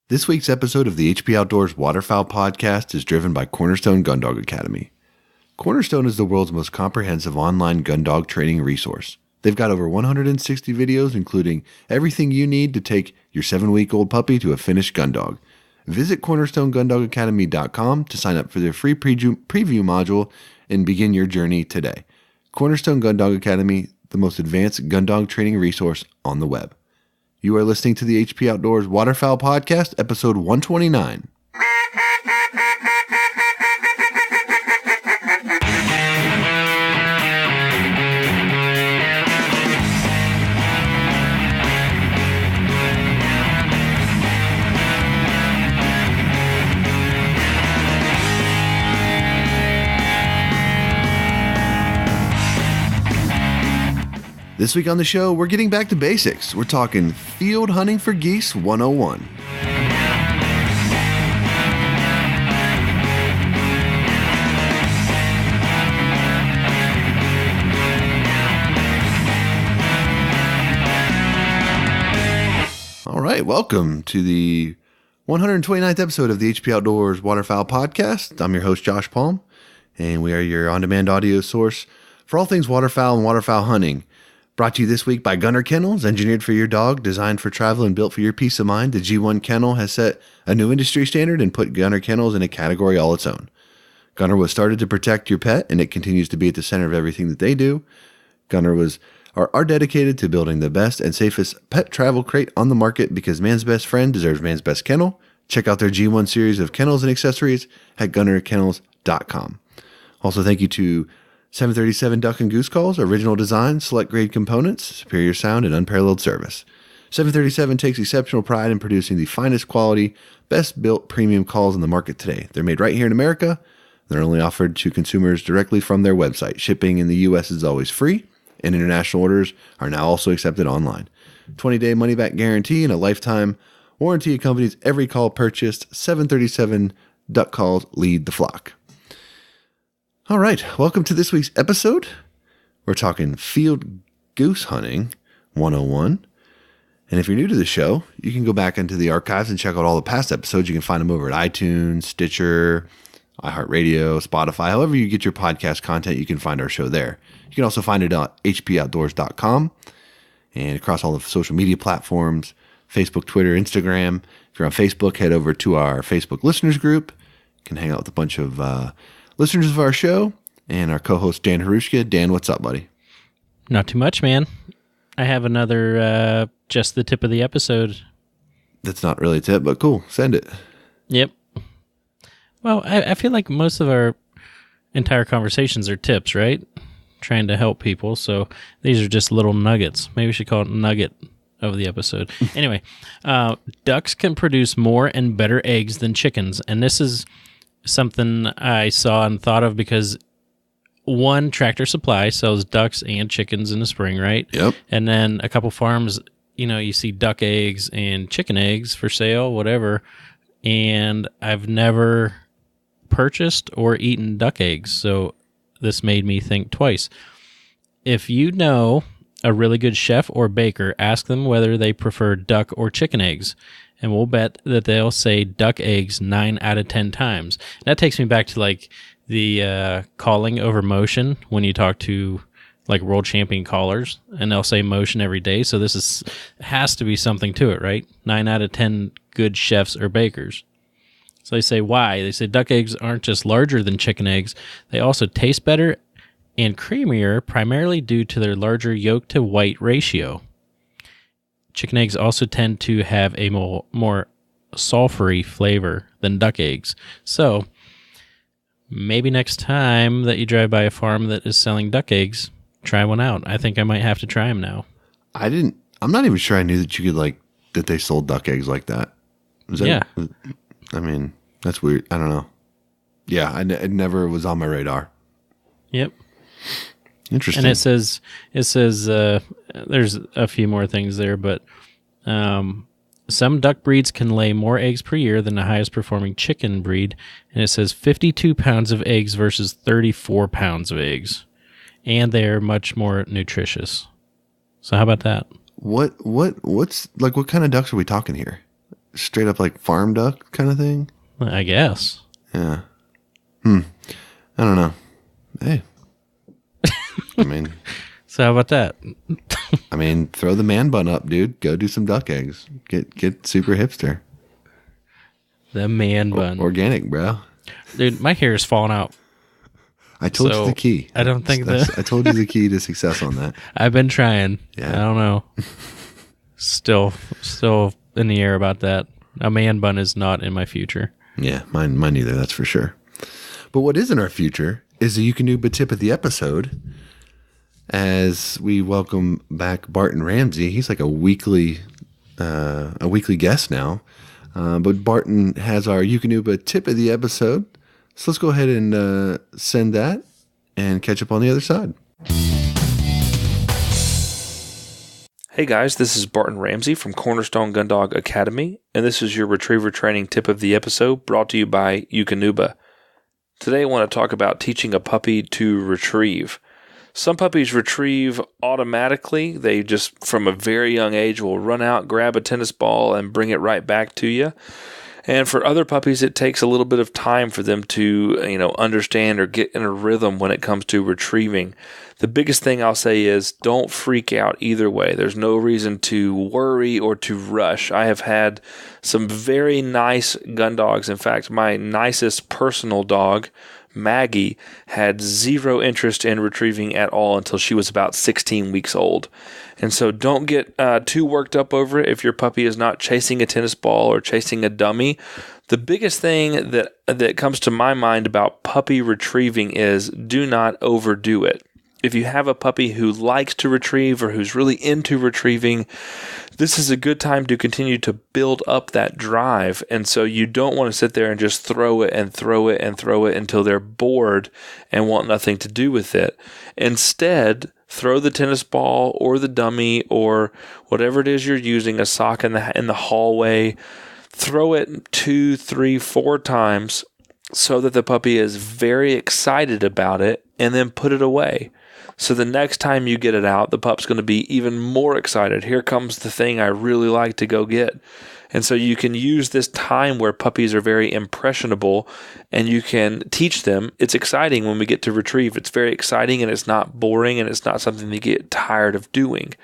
This week's episode of the HP Outdoors Waterfowl podcast is driven by Cornerstone Gun Dog Academy. Cornerstone is the world's most comprehensive online gun dog training resource. They've got over 160 videos, including everything you need to take your 7-week-old puppy to a finished gun dog. Visit cornerstonegundogacademy.com to sign up for their free preview module and begin your journey today. Cornerstone Gun Dog Academy, the most advanced gun dog training resource on the web. You are listening to the HP Outdoors Waterfowl Podcast, episode 129. This week on the show, we're getting back to basics. We're talking field hunting for geese 101. All right, welcome to the 129th episode of the HP Outdoors Waterfowl Podcast. I'm your host, Josh Palm, and we are your on-demand audio source for all things waterfowl and waterfowl hunting. Brought to you this week by Gunner Kennels, engineered for your dog, designed for travel, and built for your peace of mind. The G1 Kennel has set a new industry standard and put Gunner Kennels in a category all its own. Gunner was started to protect your pet, and it continues to be at the center of everything that they do. Gunner are dedicated to building the best and safest pet travel crate on the market because man's best friend deserves man's best kennel. Check out their G1 series of kennels and accessories at gunnerkennels.com. Also, thank you to 737 Duck and Goose Calls, original design, select grade components, superior sound, and unparalleled service. 737 takes exceptional pride in producing the finest quality, best built premium calls in the market today. They're made right here in America. They're only offered to consumers directly from their website. Shipping in the U.S. is always free, and international orders are now also accepted online. 20-day money-back guarantee and a lifetime warranty accompanies every call purchased. 737 Duck Calls lead the flock. All right, welcome to this week's episode. We're talking field goose hunting 101. And if you're new to the show, you can go back into the archives and check out all the past episodes. You can find them over at iTunes, Stitcher, iHeartRadio, Spotify. However you get your podcast content, you can find our show there. You can also find it at hpoutdoors.com and across all the social media platforms, Facebook, Twitter, Instagram. If you're on Facebook, head over to our Facebook listeners group. You can hang out with a bunch of listeners of our show and our co-host Dan Harushka. Dan, what's up, buddy? Not too much, man. I have another just the tip of the episode. That's not really a tip, but cool. Send it. Yep. Well, I feel like most of our entire conversations are tips, right? Trying to help people. So these are just little nuggets. Maybe we should call it nugget of the episode. Anyway, ducks can produce more and better eggs than chickens. And this is something I saw and thought of because one, Tractor Supply sells ducks and chickens in the spring, right? Yep. And then a couple farms, you see duck eggs and chicken eggs for sale, whatever. And I've never purchased or eaten duck eggs, so this made me think twice. If you know a really good chef or baker, ask them whether they prefer duck or chicken eggs. And we'll bet that they'll say duck eggs 9 out of 10 times. That takes me back to like the calling over motion when you talk to like world champion callers, and they'll say motion every day. So this has to be something to it, right? 9 out of 10 good chefs or bakers. So they say why? They say duck eggs aren't just larger than chicken eggs. They also taste better and creamier, primarily due to their larger yolk to white ratio. Chicken eggs also tend to have a more sulfury flavor than duck eggs. So maybe next time that you drive by a farm that is selling duck eggs, try one out. I think I might have to try them now. I'm not even sure I knew that you could that they sold duck eggs like that. Yeah. I mean, that's weird. I don't know. Yeah, it never was on my radar. Yep. Interesting. And it says there's a few more things there, but some duck breeds can lay more eggs per year than the highest performing chicken breed. And it says 52 pounds of eggs versus 34 pounds of eggs. And they're much more nutritious. So how about that? What's what kind of ducks are we talking here? straight up like farm duck kind of thing? I guess. Yeah. I don't know. Hey. I mean, So how about that? throw the man bun up, dude. Go do some duck eggs. Get super hipster. The man bun. Organic, bro. Dude, my hair is falling out. I told you the key. I don't think I told you the key to success on that. I've been trying. Yeah. I don't know. Still in the air about that. A man bun is not in my future. Yeah, mine neither, that's for sure. But what is in our future is the You Can Do But Tip of the episode, as we welcome back Barton Ramsey. He's like a weekly guest now. But Barton has our You Can Do But Tip of the episode. So let's go ahead and send that and catch up on the other side. Hey guys, this is Barton Ramsey from Cornerstone Gundog Academy, and this is your retriever training tip of the episode brought to you by Eukanuba. Today I want to talk about teaching a puppy to retrieve. Some puppies retrieve automatically. They just, from a very young age, will run out, grab a tennis ball, and bring it right back to you. And for other puppies, it takes a little bit of time for them to, understand or get in a rhythm when it comes to retrieving. The biggest thing I'll say is don't freak out either way. There's no reason to worry or to rush. I have had some very nice gun dogs. In fact, my nicest personal dog, Maggie, had zero interest in retrieving at all until she was about 16 weeks old. And so don't get too worked up over it if your puppy is not chasing a tennis ball or chasing a dummy. The biggest thing that comes to my mind about puppy retrieving is do not overdo it. If you have a puppy who likes to retrieve or who's really into retrieving, this is a good time to continue to build up that drive. And so you don't want to sit there and just throw it and throw it and throw it until they're bored and want nothing to do with it. Instead, throw the tennis ball or the dummy or whatever it is you're using, a sock in the hallway. Throw it 2, 3, 4 times so that the puppy is very excited about it, and then put it away. So the next time you get it out, the pup's going to be even more excited. Here comes the thing I really like to go get. And so you can use this time where puppies are very impressionable, and you can teach them. It's exciting when we get to retrieve. It's very exciting, and it's not boring, and it's not something they get tired of doing.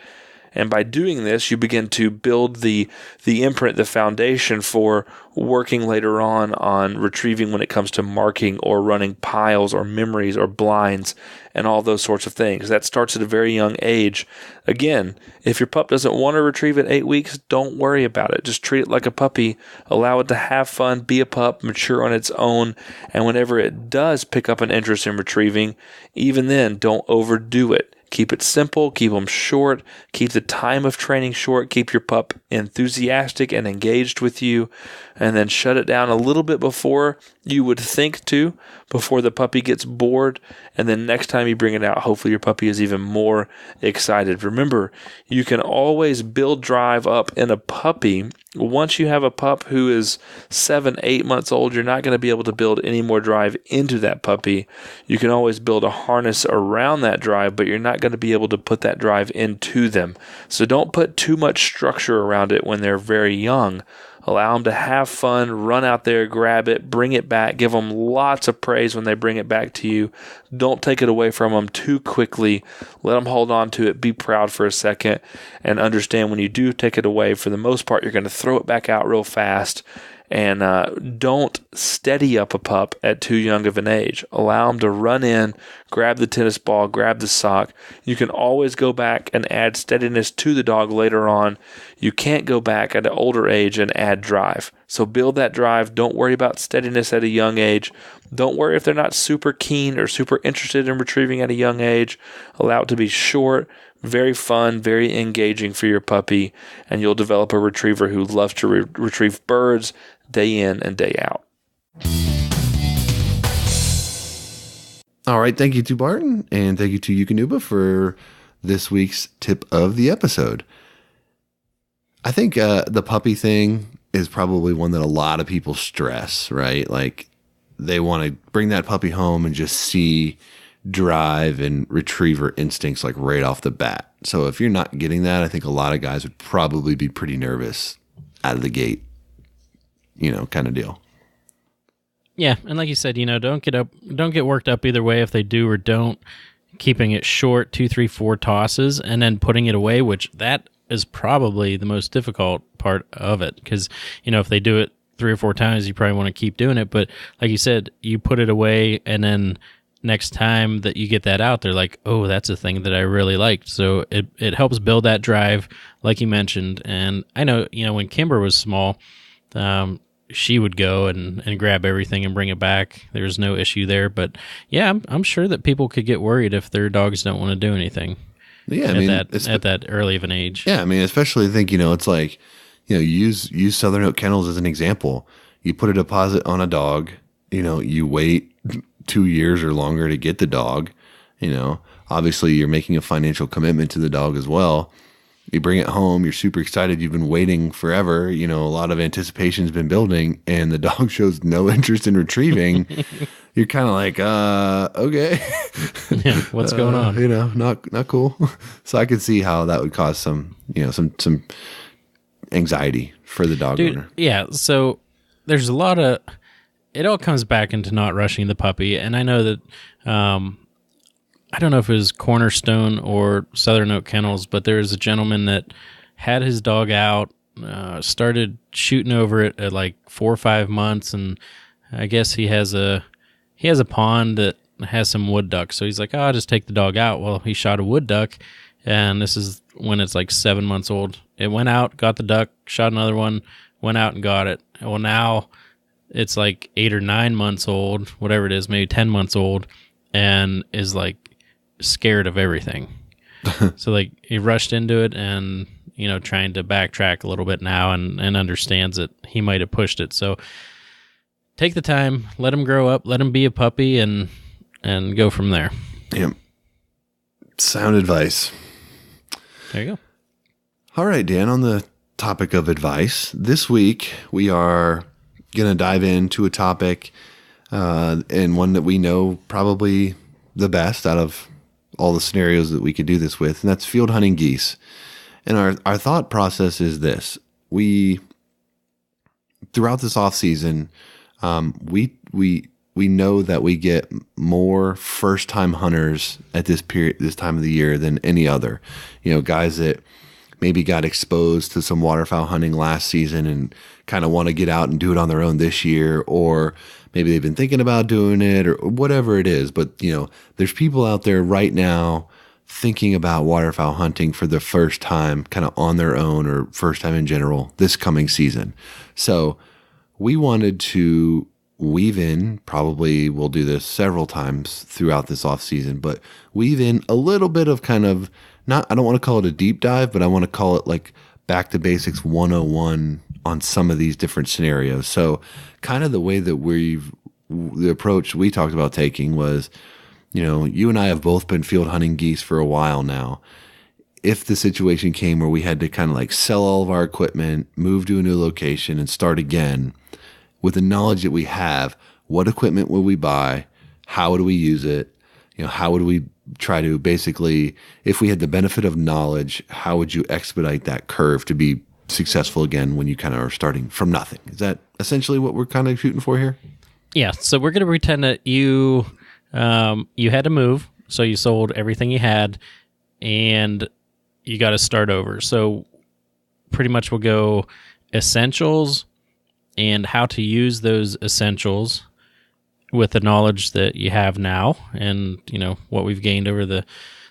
And by doing this, you begin to build the imprint, the foundation for working later on retrieving when it comes to marking or running piles or memories or blinds and all those sorts of things. That starts at a very young age. Again, if your pup doesn't want to retrieve at 8 weeks, don't worry about it. Just treat it like a puppy. Allow it to have fun, be a pup, mature on its own. And whenever it does pick up an interest in retrieving, even then, don't overdo it. Keep it simple, keep them short, keep the time of training short, keep your pup enthusiastic and engaged with you, and then shut it down a little bit before you would think to, before the puppy gets bored, and then next time you bring it out, hopefully your puppy is even more excited. Remember, you can always build drive up in a puppy. Once you have a pup who is 7, 8 months old, you're not going to be able to build any more drive into that puppy. You can always build a harness around that drive, but you're not going to be able to put that drive into them. So don't put too much structure around it when they're very young. Allow them to have fun, run out there, grab it, bring it back, give them lots of praise when they bring it back to you. Don't take it away from them too quickly. Let them hold on to it, be proud for a second, and understand when you do take it away, for the most part, you're going to throw it back out real fast. And don't steady up a pup at too young of an age. Allow them to run in, grab the tennis ball, grab the sock. You can always go back and add steadiness to the dog later on. You can't go back at an older age and add drive. So build that drive. Don't worry about steadiness at a young age. Don't worry if they're not super keen or super interested in retrieving at a young age. Allow it to be short, very fun, very engaging for your puppy, and you'll develop a retriever who loves to retrieve birds day in and day out. All right. Thank you to Barton, and thank you to Eukanuba for this week's tip of the episode. I think the puppy thing is probably one that a lot of people stress, right? Like they want to bring that puppy home and just see drive and retriever instincts like right off the bat. So if you're not getting that, I think a lot of guys would probably be pretty nervous out of the gate. kind of deal. Yeah, and like you said, don't get worked up either way if they do or don't. Keeping it short, 2, 3, 4 tosses, and then putting it away, which that is probably the most difficult part of it. Because, if they do it 3 or 4 times, you probably want to keep doing it. But like you said, you put it away, and then next time that you get that out, they're like, oh, that's a thing that I really liked. So it helps build that drive, like you mentioned. And I know, when Kimber was small, she would go and grab everything and bring it back. There's no issue there. But yeah, I'm sure that people could get worried if their dogs don't want to do anything. Yeah, at that early of an age. Yeah, especially I think, it's like, use Southern Oak Kennels as an example. You put a deposit on a dog, you wait 2 years or longer to get the dog. Obviously you're making a financial commitment to the dog as well. You bring it home, you're super excited, you've been waiting forever, a lot of anticipation's been building, and the dog shows no interest in retrieving. You're kind of like, okay. Yeah, what's going on? Not cool. So I could see how that would cause some anxiety for the dog owner. Yeah, so there's a lot of, it all comes back into not rushing the puppy, and I know that, I don't know if it was Cornerstone or Southern Oak Kennels, but there was a gentleman that had his dog out, started shooting over it at like 4 or 5 months, and I guess he has a pond that has some wood ducks. So he's like, I'll just take the dog out. Well, he shot a wood duck, and this is when it's like 7 months old. It went out, got the duck, shot another one, went out and got it. Well, now it's like 8 or 9 months old, whatever it is, maybe 10 months old, and is like scared of everything. So like he rushed into it and trying to backtrack a little bit now and understands that he might have pushed it. So take the time, let him grow up, let him be a puppy, and go from there. Yep. Sound advice. There you go. All right, Dan, on the topic of advice, this week we are going to dive into a topic and one that we know probably the best out of all the scenarios that we could do this with, and that's field hunting geese. And our thought process is this: throughout this off season, we know that we get more first time hunters at this time of the year than any other. Guys that maybe got exposed to some waterfowl hunting last season and kind of want to get out and do it on their own this year, or maybe they've been thinking about doing it or whatever it is. But, there's people out there right now thinking about waterfowl hunting for the first time, kind of on their own or first time in general this coming season. So we wanted to weave in, probably we'll do this several times throughout this off season, but weave in a little bit of kind of, I don't want to call it a deep dive, but I want to call it like back to basics 101 on some of these different scenarios. So kind of the way that the approach we talked about taking was, you and I have both been field hunting geese for a while now. If the situation came where we had to kind of like sell all of our equipment, move to a new location and start again, with the knowledge that we have, what equipment would we buy? How would we use it? How would we try to basically, if we had the benefit of knowledge, how would you expedite that curve to be successful again when you kind of are starting from nothing? Is that essentially what we're kind of shooting for here? Yeah. So we're going to pretend that you had to move. So you sold everything you had and you got to start over. So pretty much we'll go essentials and how to use those essentials with the knowledge that you have now and, what we've gained over the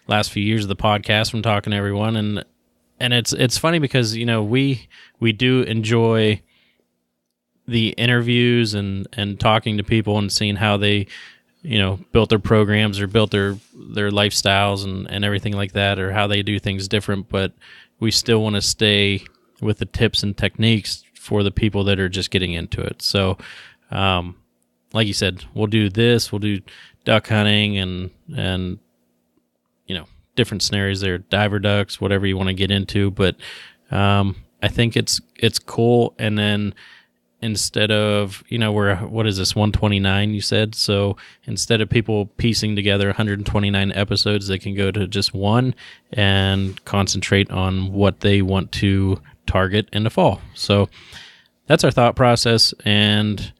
last few years of the podcast from talking to everyone. And it's funny because, we do enjoy the interviews and talking to people and seeing how they, built their programs or built their lifestyles and everything like that, or how they do things different. But we still want to stay with the tips and techniques for the people that are just getting into it. So, like you said, we'll do duck hunting and different scenarios there, diver ducks, whatever you want to get into. But I think it's cool. And then instead of, what is this, 129 you said? So instead of people piecing together 129 episodes, they can go to just one and concentrate on what they want to target in the fall. So that's our thought process, and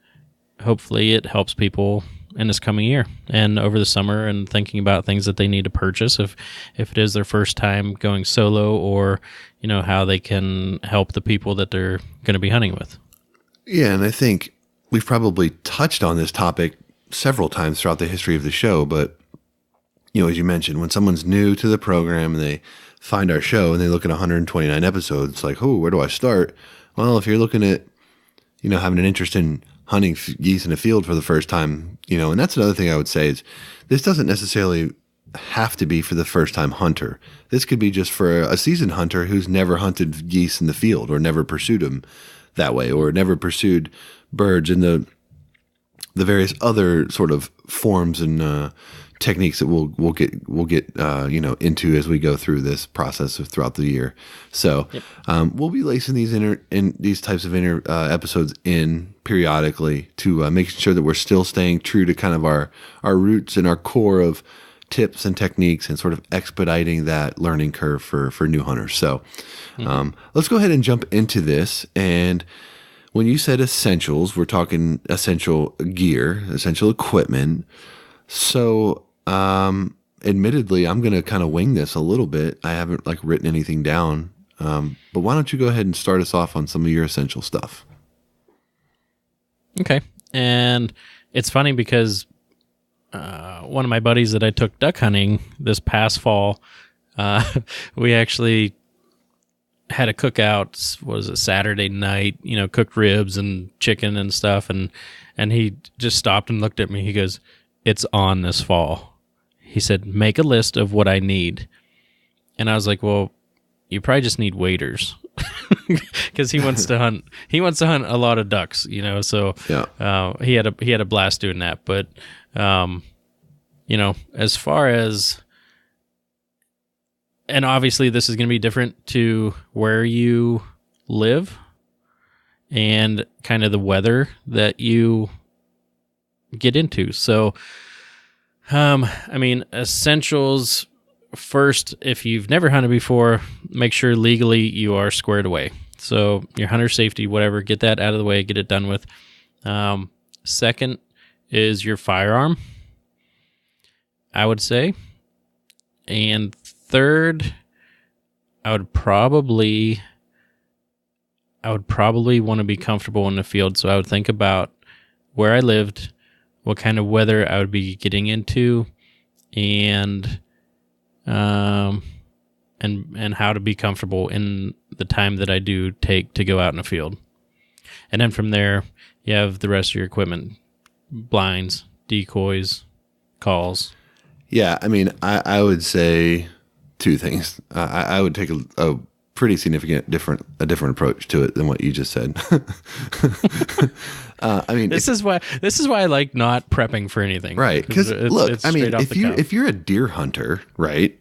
hopefully it helps people in this coming year and over the summer, and thinking about things that they need to purchase if it is their first time going solo, or how they can help the people that they're going to be hunting with. Yeah, and I think we've probably touched on this topic several times throughout the history of the show, but as you mentioned, when someone's new to the program and they find our show and they look at 129 episodes, it's like, oh, where do I start? Well, if you're looking at having an interest in hunting geese in a field for the first time, and that's another thing I would say is this doesn't necessarily have to be for the first time hunter. This could be just for a seasoned hunter who's never hunted geese in the field, or never pursued them that way, or never pursued birds in the various other sort of forms and techniques that we'll get into as we go through this process throughout the year. So we'll be lacing these types of episodes in periodically to make sure that we're still staying true to kind of our roots and our core of tips and techniques, and sort of expediting that learning curve for new hunters. So let's go ahead and jump into this. And when you said essentials, we're talking essential gear, essential equipment. So admittedly, I'm going to kind of wing this a little bit. I haven't written anything down. But why don't you go ahead and start us off on some of your essential stuff? Okay. And it's funny because one of my buddies that I took duck hunting this past fall, we actually had a cookout. Was a Saturday night, cooked ribs and chicken and stuff. And he just stopped and looked at me. He goes, "It's on this fall." He said, "Make a list of what I need." And I was like, "Well, you probably just need waders." Because he wants to hunt. He wants to hunt a lot of ducks, So yeah. He had a blast doing that. But as far as, and obviously this is going to be different to where you live and kind of the weather that you get into. So, essentials. First, if you've never hunted before, make sure legally you are squared away. So your hunter safety, whatever, get that out of the way, get it done with. Second is your firearm, I would say. And third, I would probably want to be comfortable in the field. So I would think about where I lived, what kind of weather I would be getting into, and how to be comfortable in the time that I do take to go out in the field. And then from there, you have the rest of your equipment: blinds, decoys, calls. Yeah, I would say two things. I would take a pretty significant different approach to it than what you just said. This is why I like not prepping for anything, right? Because look, if you're a deer hunter, right?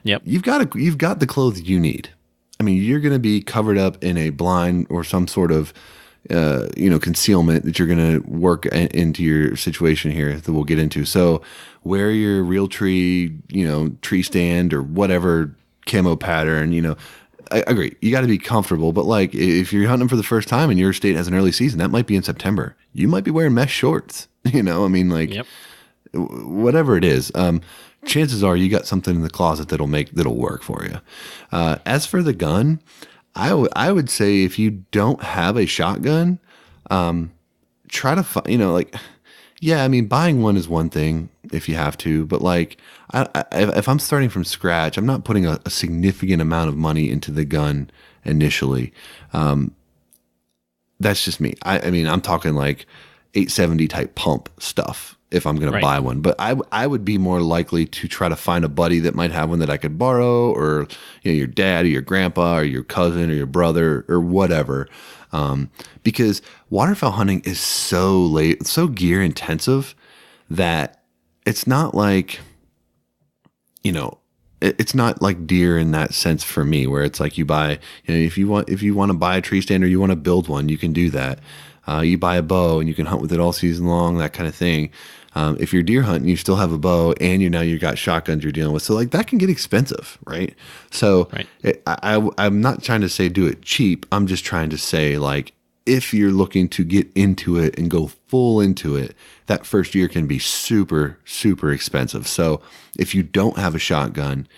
Yep. You've got the clothes you need. You're going to be covered up in a blind or some sort of concealment that you're going to work into your situation here that we'll get into. So wear your real tree, tree stand or whatever camo pattern, I agree. You got to be comfortable, but if you're hunting for the first time and your state has an early season, that might be in September. You might be wearing mesh shorts, Yep. Whatever it is. Chances are you got something in the closet that'll work for you. As for the gun, I would say if you don't have a shotgun, try to find, buying one is one thing if you have to, but if I'm starting from scratch, I'm not putting a significant amount of money into the gun initially. That's just me. I'm talking 870 type pump stuff if I'm going to buy one, but I would be more likely to try to find a buddy that might have one that I could borrow, or your dad or your grandpa or your cousin or your brother or whatever. Because waterfowl hunting is so gear intensive that it's not it's not like deer in that sense for me, where it's you buy, if you want to buy a tree stand or you want to build one, you can do that. You buy a bow and you can hunt with it all season long, that kind of thing. If you're deer hunting, you still have a bow and you've got shotguns you're dealing with. So that can get expensive, right? So I'm not trying to say do it cheap. I'm just trying to say if you're looking to get into it and go full into it, that first year can be super, super expensive. So if you don't have a shotgun,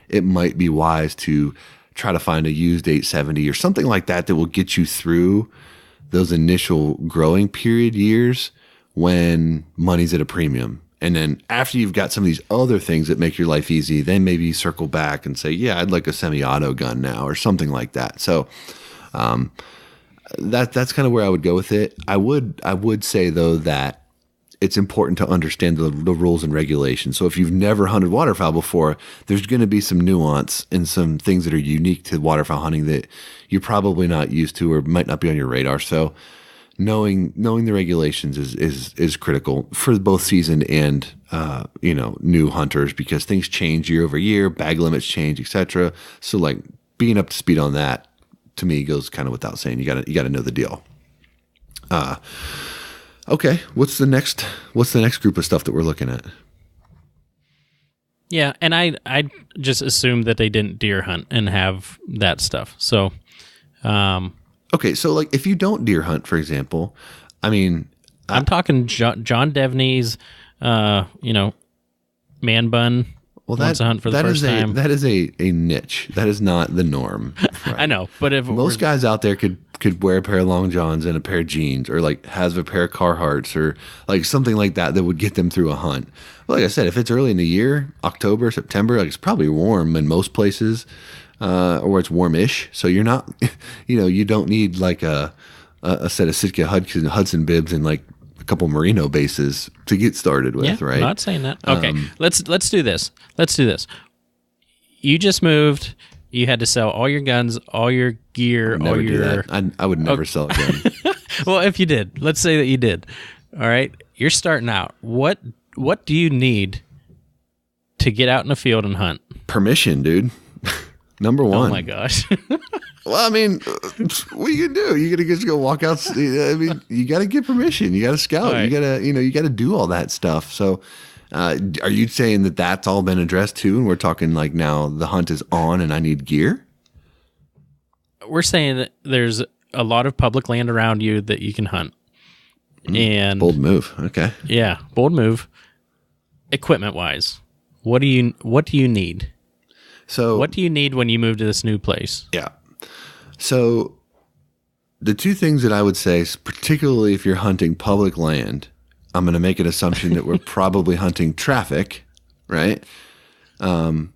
it might be wise to try to find a used 870 or something like that that will get you through those initial growing period years when money's at a premium. And then after you've got some of these other things that make your life easy, then maybe circle back and say, yeah, I'd like a semi-auto gun now or something like that. So that's kind of where I would go with it. I would say, though, that it's important to understand the rules and regulations. So if you've never hunted waterfowl before, there's going to be some nuance and some things that are unique to waterfowl hunting that you're probably not used to or might not be on your radar. So knowing the regulations is critical for both seasoned and new hunters, because things change year over year, bag limits change, etc. So like being up to speed on that, to me, goes kind of without saying. You got to know the deal. Okay, what's the next group of stuff that we're looking at? Yeah, and I just assumed that they didn't deer hunt and have that stuff. So, okay, so like if you don't deer hunt, for example, I mean, I'm talking John Devney's, man bun. Well, wants to hunt for the first time. That is a niche. That is not the norm. Right? I know, but if most guys out there could wear a pair of long johns and a pair of jeans, or like has a pair of Carhartts, or like something like that would get them through a hunt. Well, like I said, if it's early in the year, October, September, like it's probably warm in most places, or it's warmish. So you're not, you don't need like a set of Sitka Hudson bibs and like a couple merino bases to get started with, right? I'm not saying that. Okay, let's do this. Let's do this. You just moved. You had to sell all your guns, all your gear, all your. I would never sell a gun. Well, if you did, let's say that you did. All right, you're starting out. What do you need to get out in the field and hunt? Permission, dude. Number one. Oh my gosh. Well, I mean, what are you gonna do? You gotta just go walk out. I mean, you gotta get permission. You gotta scout. Right. You gotta do all that stuff. So, are you saying that that's all been addressed too? And we're talking like now the hunt is on, and I need gear. We're saying that there's a lot of public land around you that you can hunt. And bold move. Okay. Yeah, bold move. Equipment wise, what do you need? So, what do you need when you move to this new place? Yeah. So the two things that I would say, particularly if you're hunting public land, I'm going to make an assumption that we're probably hunting traffic, right? And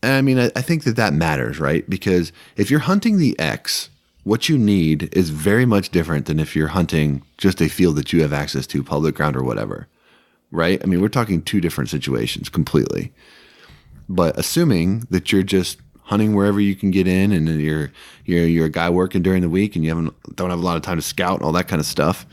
I mean, I think that matters, right? Because if you're hunting the X, what you need is very much different than if you're hunting just a field that you have access to, public ground or whatever, right? I mean, we're talking two different situations completely. But assuming that you're just hunting wherever you can get in, and you're a guy working during the week, and you don't have a lot of time to scout and all that kind of stuff.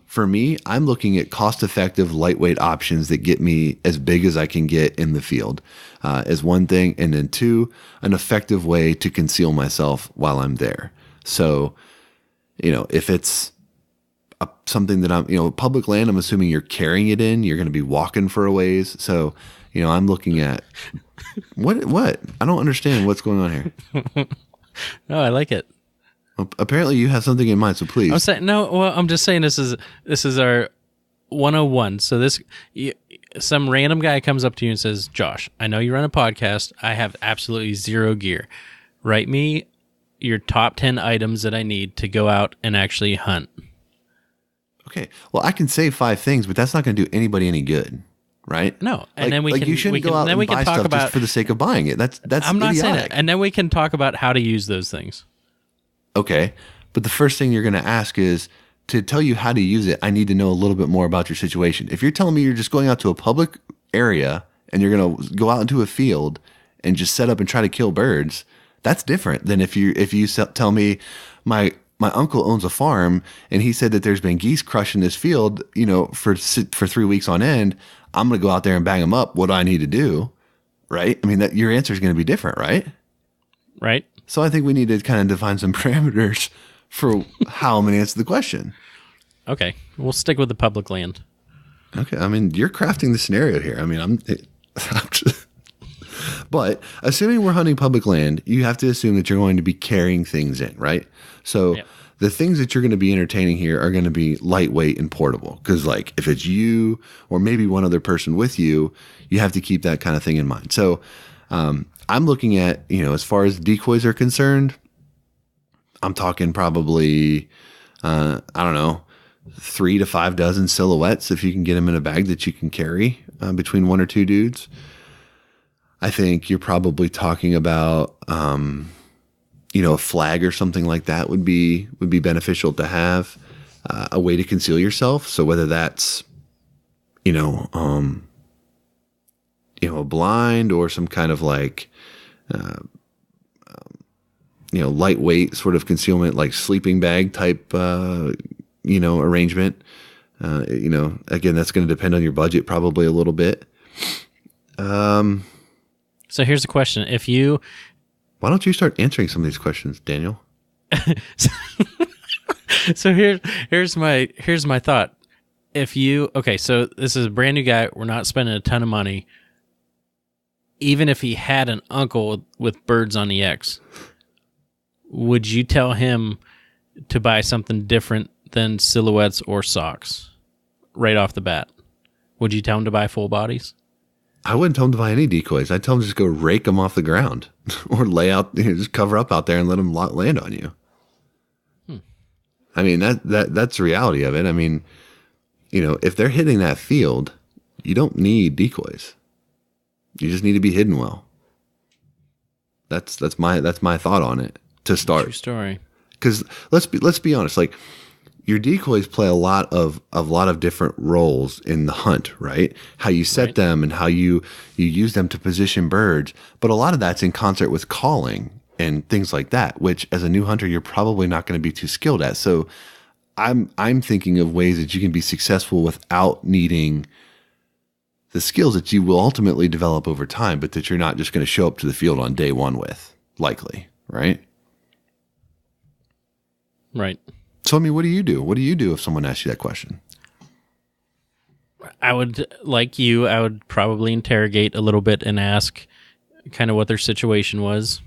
For me, I'm looking at cost-effective, lightweight options that get me as big as I can get in the field, as one thing, and then two, an effective way to conceal myself while I'm there. So, if it's something that I'm, public land, I'm assuming you're carrying it in. You're going to be walking for a ways, so. I'm looking at what? I don't understand what's going on here. No, I like it. Well, apparently you have something in mind, so please. I'm just saying this is our 101. So some random guy comes up to you and says, "Josh, I know you run a podcast. I have absolutely zero gear. Write me your top 10 items that I need to go out and actually hunt." Okay. Well, I can say 5 things, but that's not going to do anybody any good. Right? No, and then you shouldn't go out and buy stuff just for the sake of buying it. That's I'm not idiotic. saying that. And then we can talk about how to use those things. Okay, but the first thing you're going to ask is, to tell you how to use it, I need to know a little bit more about your situation. If you're telling me you're just going out to a public area and you're going to go out into a field and just set up and try to kill birds, that's different than if you tell me my uncle owns a farm and he said that there's been geese crushing this field, for 3 weeks on end. I'm going to go out there and bang them up. What do I need to do? Right? I mean, that your answer is going to be different, right? Right. So I think we need to kind of define some parameters for how I'm going to answer the question. Okay. We'll stick with the public land. Okay. I mean, you're crafting the scenario here. I mean, I'm just, but assuming we're hunting public land, you have to assume that you're going to be carrying things in, right? So the things that you're going to be entertaining here are going to be lightweight and portable. Because like if it's you or maybe one other person with you, you have to keep that kind of thing in mind. So I'm looking at, as far as decoys are concerned, I'm talking probably, I don't know, 3 to 5 dozen silhouettes if you can get them in a bag that you can carry between 1 or 2 dudes. I think you're probably talking about, a flag or something like that would be beneficial to have, a way to conceal yourself. So whether that's, a blind or some kind of like, lightweight sort of concealment, like sleeping bag type, arrangement. Again, that's going to depend on your budget probably a little bit. So here's the question. Why don't you start answering some of these questions, Daniel? So here's my thought. So this is a brand new guy. We're not spending a ton of money. Even if he had an uncle with birds on the X, would you tell him to buy something different than silhouettes or socks right off the bat? Would you tell him to buy full bodies? I wouldn't tell him to buy any decoys. I'd tell him to just go rake them off the ground or lay out, just cover up out there and let them land on you. I mean, that's the reality of it. I mean, if they're hitting that field, you don't need decoys. You just need to be hidden well. That's my thought on it to start. True story. Because let's be honest, like your decoys play a lot of different roles in the hunt, right? How you set them and how you use them to position birds, but a lot of that's in concert with calling and things like that, which as a new hunter you're probably not going to be too skilled at. So I'm thinking of ways that you can be successful without needing the skills that you will ultimately develop over time, but that you're not just going to show up to the field on day one with, likely, right? Right. So, I mean, what do you do? What do you do if someone asks you that question? I would probably interrogate a little bit and ask kind of what their situation was.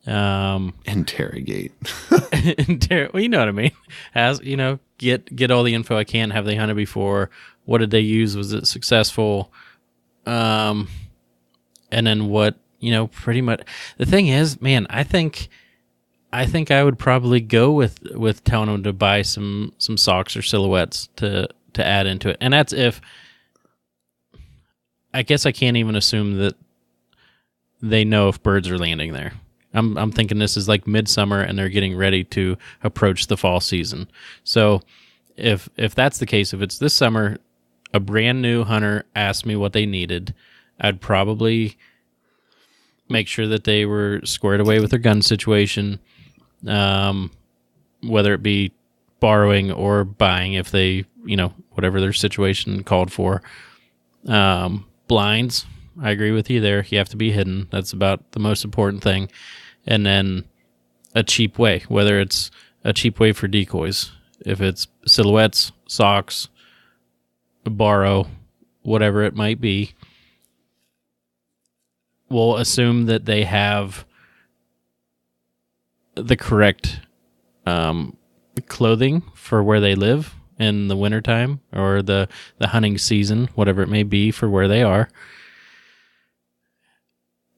Interrogate. Well, you know what I mean. As get all the info I can. Have they hunted before? What did they use? Was it successful? And then what? Pretty much. The thing is, man, I think I would probably go with telling them to buy some socks or silhouettes to add into it, and that's if. I guess I can't even assume that they know if birds are landing there. I'm thinking this is like midsummer and they're getting ready to approach the fall season. So if that's the case, if it's this summer, a brand new hunter asked me what they needed, I'd probably make sure that they were squared away with their gun situation, whether it be borrowing or buying if they, whatever their situation called for. Blinds, I agree with you there. You have to be hidden. That's about the most important thing. And then a cheap way, whether it's a cheap way for decoys. If it's silhouettes, socks, borrow, whatever it might be, we'll assume that they have the correct clothing for where they live in the wintertime or the hunting season, whatever it may be for where they are.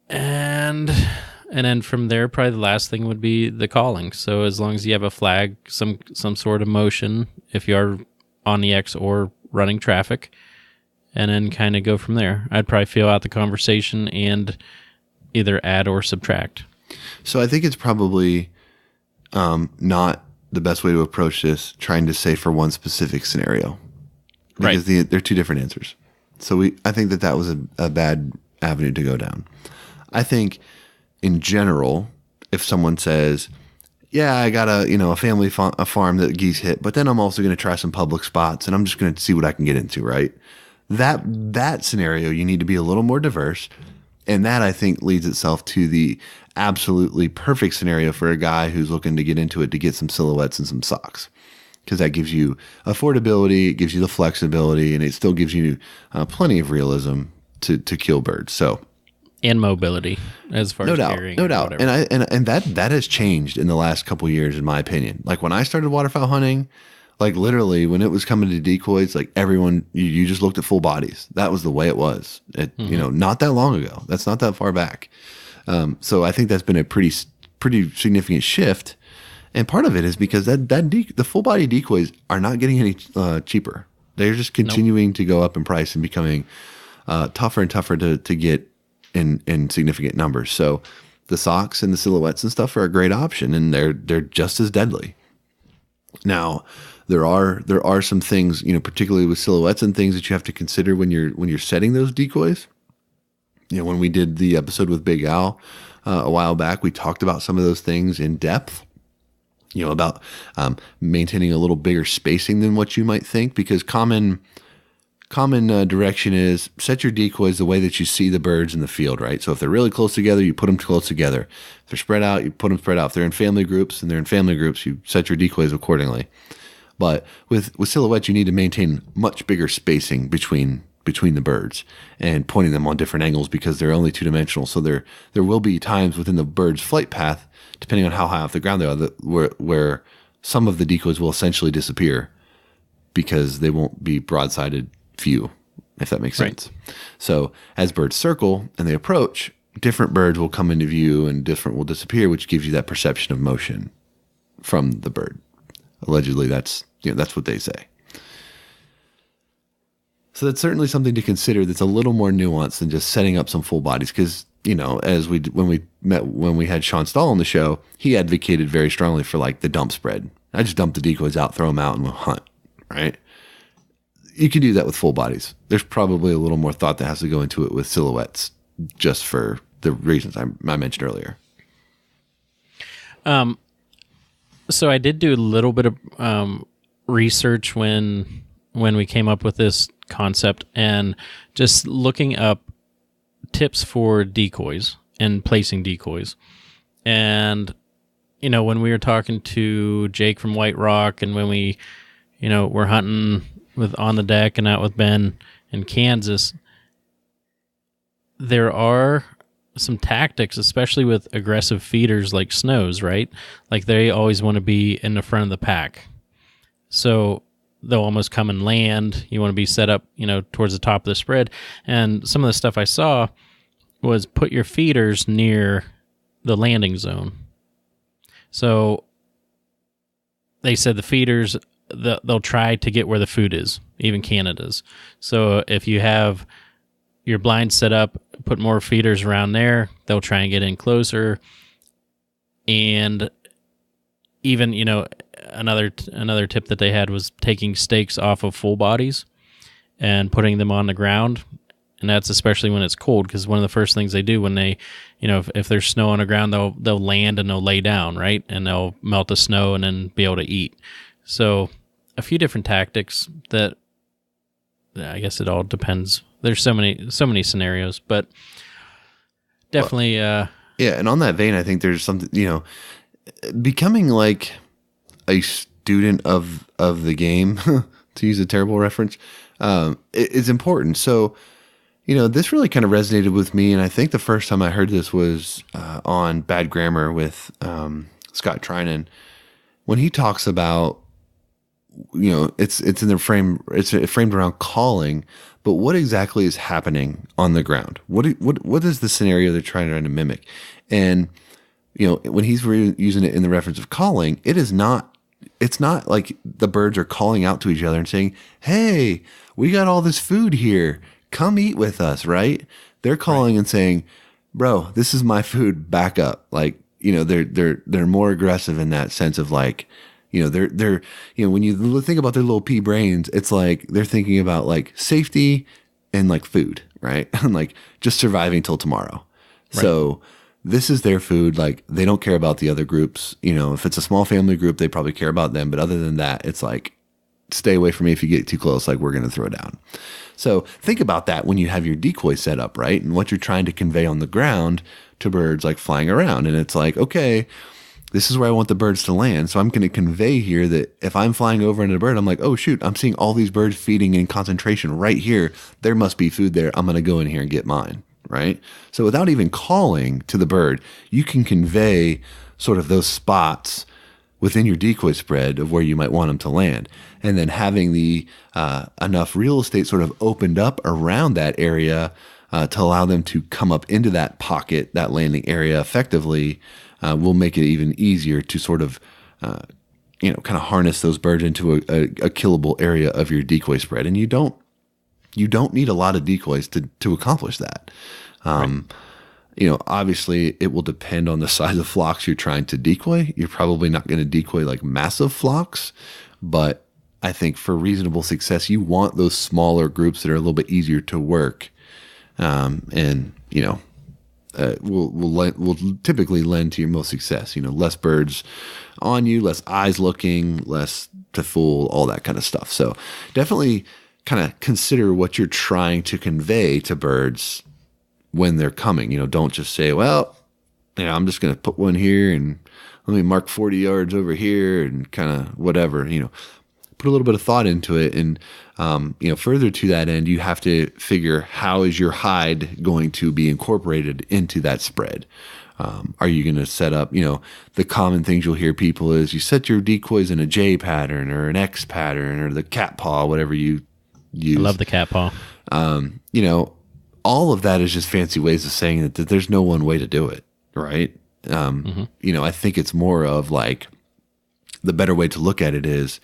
And then from there, probably the last thing would be the calling. So as long as you have a flag, some sort of motion, if you are on the X or running traffic, and then kind of go from there. I'd probably feel out the conversation and either add or subtract. So I think it's probably not the best way to approach this, trying to say for one specific scenario. Because they're two different answers. So I think that was a bad avenue to go down. I think in general, if someone says, yeah, I got a family a farm that geese hit, but then I'm also going to try some public spots and I'm just going to see what I can get into, right? That scenario, you need to be a little more diverse. And that, I think, leads itself to the absolutely perfect scenario for a guy who's looking to get into it, to get some silhouettes and some socks. Because that gives you affordability, it gives you the flexibility, and it still gives you plenty of realism to kill birds. So And mobility, as far No as doubt, carrying no or doubt. whatever. And that has changed in the last couple of years, in my opinion. Like when I started waterfowl hunting, like literally when it was coming to decoys, like everyone, you just looked at full bodies. That was the way it was. Not that long ago. That's not that far back. So I think that's been a pretty significant shift. And part of it is because the full body decoys are not getting any cheaper. They're just continuing to go up in price and becoming tougher and tougher to get in significant numbers. So the socks and the silhouettes and stuff are a great option, and they're just as deadly. Now, there are some things, particularly with silhouettes and things that you have to consider when you're setting those decoys. When we did the episode with Big Al a while back, we talked about some of those things in depth. About maintaining a little bigger spacing than what you might think, because common direction is set your decoys the way that you see the birds in the field, right? So if they're really close together, you put them close together. If they're spread out, you put them spread out. If they're in family groups you set your decoys accordingly. But with silhouettes, you need to maintain much bigger spacing between the birds and pointing them on different angles, because they're only two-dimensional. So there will be times within the bird's flight path, depending on how high off the ground they are, where some of the decoys will essentially disappear because they won't be broadsided view, if that makes sense. So as birds circle and they approach, different birds will come into view and different will disappear, which gives you that perception of motion from the bird. Allegedly, that's what they say. So that's certainly something to consider. That's a little more nuanced than just setting up some full bodies, because as when we had Sean Stahl on the show, he advocated very strongly for like the dump spread. I just dump the decoys out, throw them out, and we'll hunt. Right? You can do that with full bodies. There's probably a little more thought that has to go into it with silhouettes, just for the reasons I mentioned earlier. So I did do a little bit of research when we came up with this concept, and just looking up tips for decoys and placing decoys. And, when we were talking to Jake from White Rock, and when we, were hunting with On the Deck and out with Ben in Kansas, there are some tactics, especially with aggressive feeders like snows, right? Like they always want to be in the front of the pack. So they'll almost come and land. You want to be set up, towards the top of the spread. And some of the stuff I saw was put your feeders near the landing zone. So they said the feeders, they'll try to get where the food is, even Canada's. So if you have your blind set up, put more feeders around there, they'll try and get in closer. And even, another tip that they had was taking stakes off of full bodies and putting them on the ground. And that's especially when it's cold, because one of the first things they do when they, if there's snow on the ground, they'll land and they'll lay down, right? And they'll melt the snow and then be able to eat. So a few different tactics that, I guess it all depends. There's so many scenarios, but definitely. Yeah. And on that vein, I think there's something, becoming like a student of the game, to use a terrible reference, is important. So, this really kind of resonated with me. And I think the first time I heard this was on Bad Grammar with Scott Trinan, when he talks about, it's in the frame, it's framed around calling, but what exactly is happening on the ground? What is the scenario they're trying to mimic? And, when he's using it in the reference of calling, it's not like the birds are calling out to each other and saying, "Hey, we got all this food here. Come eat with us," right? They're calling and saying, "Bro, this is my food. Back up." Like, they're more aggressive in that sense of like, they're when you think about their little pea brains, it's like they're thinking about like safety and like food, right? And like just surviving till tomorrow. Right. So this is their food. Like they don't care about the other groups. If it's a small family group, they probably care about them. But other than that, it's like, stay away from me if you get too close. Like we're going to throw down. So think about that when you have your decoy set up, right? And what you're trying to convey on the ground to birds like flying around. And it's like, okay, this is where I want the birds to land. So I'm going to convey here that if I'm flying over into a bird, I'm like, oh shoot, I'm seeing all these birds feeding in concentration right here. There must be food there. I'm going to go in here and get mine, right? So without even calling to the bird, you can convey sort of those spots within your decoy spread of where you might want them to land. And then having the enough real estate sort of opened up around that area to allow them to come up into that pocket, that landing area effectively, will make it even easier to sort of, kind of harness those birds into a killable area of your decoy spread. And you don't need a lot of decoys to accomplish that. Right. Obviously it will depend on the size of flocks you're trying to decoy. You're probably not going to decoy like massive flocks, but I think for reasonable success, you want those smaller groups that are a little bit easier to work. Will typically lend to your most success. Less birds on you, less eyes looking, less to fool, all that kind of stuff. So definitely kind of consider what you're trying to convey to birds when they're coming. Don't just say, well, I'm just going to put one here and let me mark 40 yards over here and kind of whatever, put a little bit of thought into it. And, further to that end, you have to figure how is your hide going to be incorporated into that spread? Are you going to set up, the common things you'll hear people is you set your decoys in a J pattern or an X pattern or the cat paw, whatever you use. I love the cat paw. All of that is just fancy ways of saying that there's no one way to do it. Right. I think it's more of like the better way to look at it is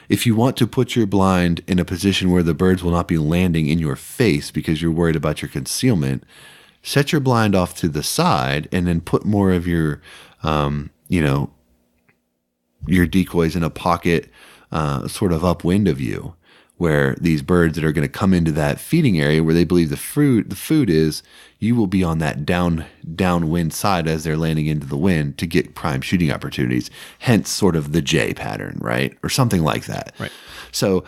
if you want to put your blind in a position where the birds will not be landing in your face because you're worried about your concealment, set your blind off to the side and then put more of your decoys in a pocket sort of upwind of you, where these birds that are going to come into that feeding area where they believe the food is, you will be on that downwind side as they're landing into the wind to get prime shooting opportunities. Hence sort of the J pattern, right? Or something like that. Right. So,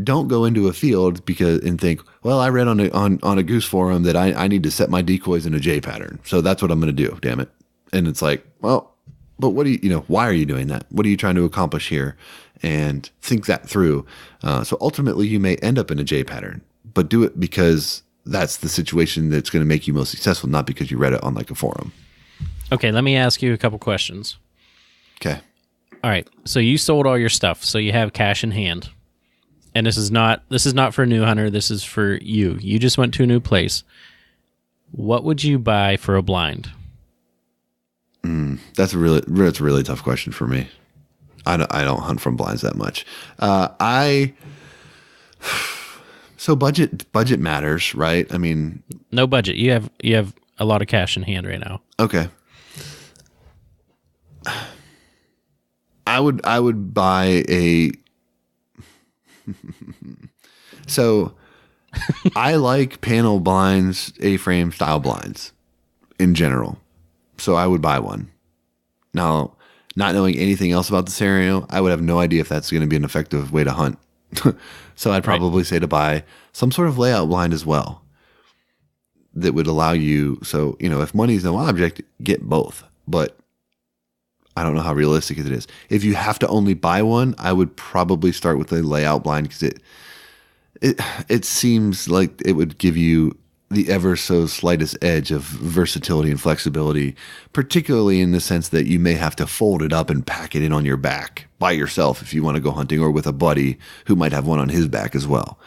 don't go into a field and think, well, I read on a goose forum that I need to set my decoys in a J pattern. So that's what I'm going to do, damn it. And it's like, well, but what do why are you doing that? What are you trying to accomplish here? And think that through. So ultimately you may end up in a J pattern, but do it because that's the situation that's going to make you most successful, not because you read it on like a forum. Okay, let me ask you a couple questions. Okay. All right. So you sold all your stuff, so you have cash in hand. And this is not for a new hunter, this is for you. You just went to a new place. What would you buy for a blind? That's a really tough question for me. I don't hunt from blinds that much. So budget matters, right? I mean, no budget. You have a lot of cash in hand right now. Okay. I would buy a. So, I like panel blinds, A-frame style blinds, in general. So I would buy one. Now, not knowing anything else about the scenario, I would have no idea if that's going to be an effective way to hunt. So I'd probably say to buy some sort of layout blind as well that would allow you. So, if money is no object, get both. But I don't know how realistic it is. If you have to only buy one, I would probably start with a layout blind because it seems like it would give you the ever so slightest edge of versatility and flexibility, particularly in the sense that you may have to fold it up and pack it in on your back by yourself if you want to go hunting, or with a buddy who might have one on his back as well.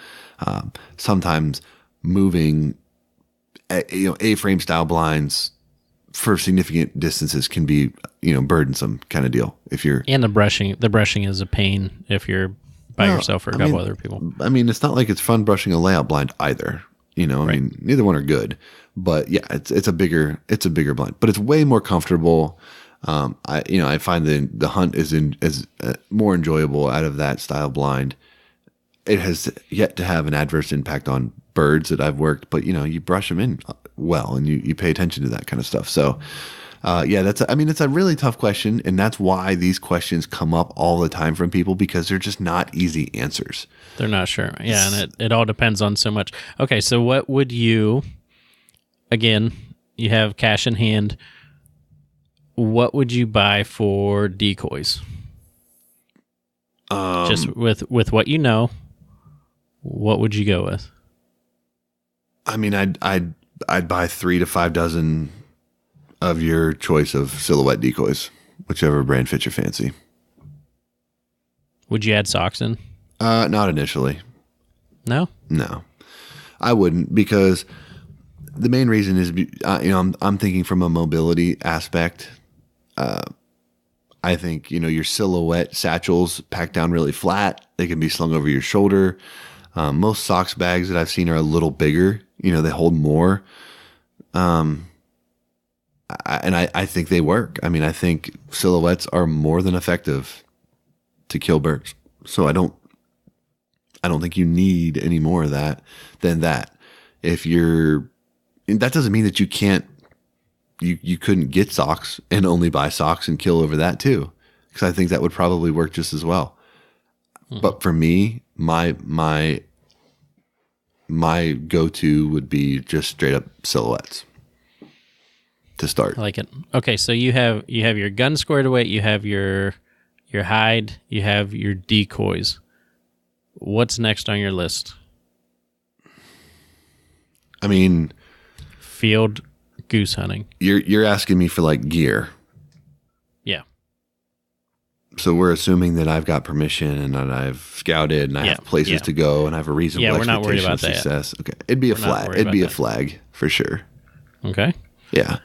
Sometimes moving A-frame style blinds for significant distances can be, burdensome kind of deal. And the brushing is a pain if you're by yourself or a couple other people. I mean, it's not like it's fun brushing a layout blind either. I mean, neither one are good, but yeah, it's a bigger blind, but it's way more comfortable. I find the hunt is more enjoyable out of that style blind. It has yet to have an adverse impact on birds that I've worked, but you brush them in well and you pay attention to that kind of stuff. So, it's a really tough question, and that's why these questions come up all the time from people, because they're just not easy answers. They're not sure. Yeah, and it all depends on so much. Okay, so what would you, again, you have cash in hand, what would you buy for decoys? Just with what you know, what would you go with? I mean, I'd I'd buy 3 to 5 dozen of your choice of silhouette decoys, whichever brand fits your fancy. Would you add socks in? Not initially. No? No, I wouldn't, because the main reason is, I'm thinking from a mobility aspect. I think, your silhouette satchels pack down really flat. They can be slung over your shoulder. Most socks bags that I've seen are a little bigger. They hold more. I think they work. I mean, I think silhouettes are more than effective to kill birds. So I don't think you need any more of that than that. That doesn't mean that you can't, you couldn't get socks and only buy socks and kill over that too. Because I think that would probably work just as well. But for me, my go-to would be just straight up silhouettes to start. I like it. Okay, so you have your gun squared away, you have your hide, you have your decoys. What's next on your list? I mean, field goose hunting. You're asking me for like gear. Yeah. So we're assuming that I've got permission and that I've scouted and I have places to go and I have a reasonable we're not worried expectation about of success. that. Okay. It'd be a flag. It'd be a flag for sure. Okay. Yeah.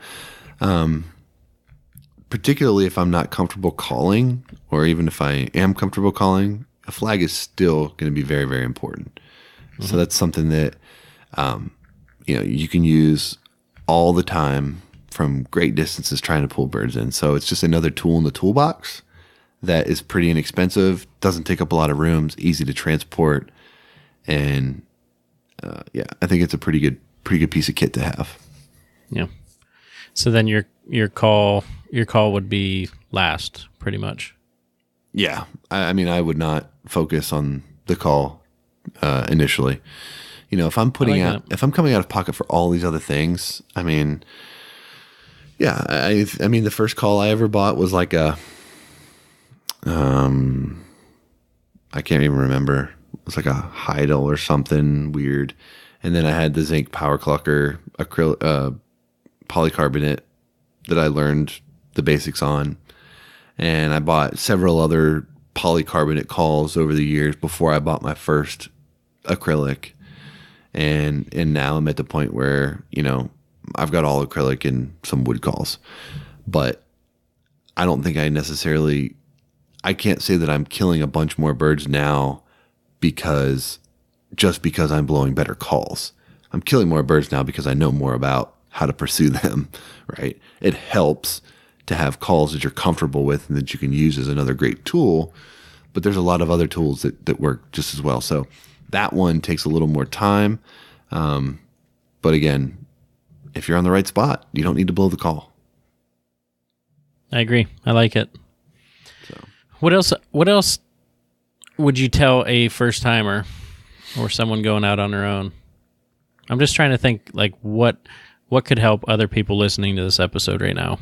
Particularly if I'm not comfortable calling, or even if I am comfortable calling, a flag is still going to be very, very important. So that's something that, you can use all the time from great distances trying to pull birds in. So it's just another tool in the toolbox that is pretty inexpensive, doesn't take up a lot of rooms, easy to transport. And I think it's a pretty good piece of kit to have. Yeah. So then your call would be last, pretty much. Yeah. I mean, I would not focus on the call initially. If I'm coming out of pocket for all these other things, I mean, yeah, I mean, the first call I ever bought was like I can't even remember. It was like a Heidel or something weird. And then I had the zinc power clucker polycarbonate that I learned the basics on. And I bought several other polycarbonate calls over the years before I bought my first acrylic. And now I'm at the point where, I've got all acrylic and some wood calls. But I don't think I can't say that I'm killing a bunch more birds now because I'm blowing better calls. I'm killing more birds now because I know more about how to pursue them, right? It helps to have calls that you're comfortable with and that you can use as another great tool, but there's a lot of other tools that work just as well. So that one takes a little more time. But again, if you're on the right spot, you don't need to blow the call. I agree. I like it. So. What else would you tell a first timer or someone going out on their own? I'm just trying to think like what could help other people listening to this episode right now.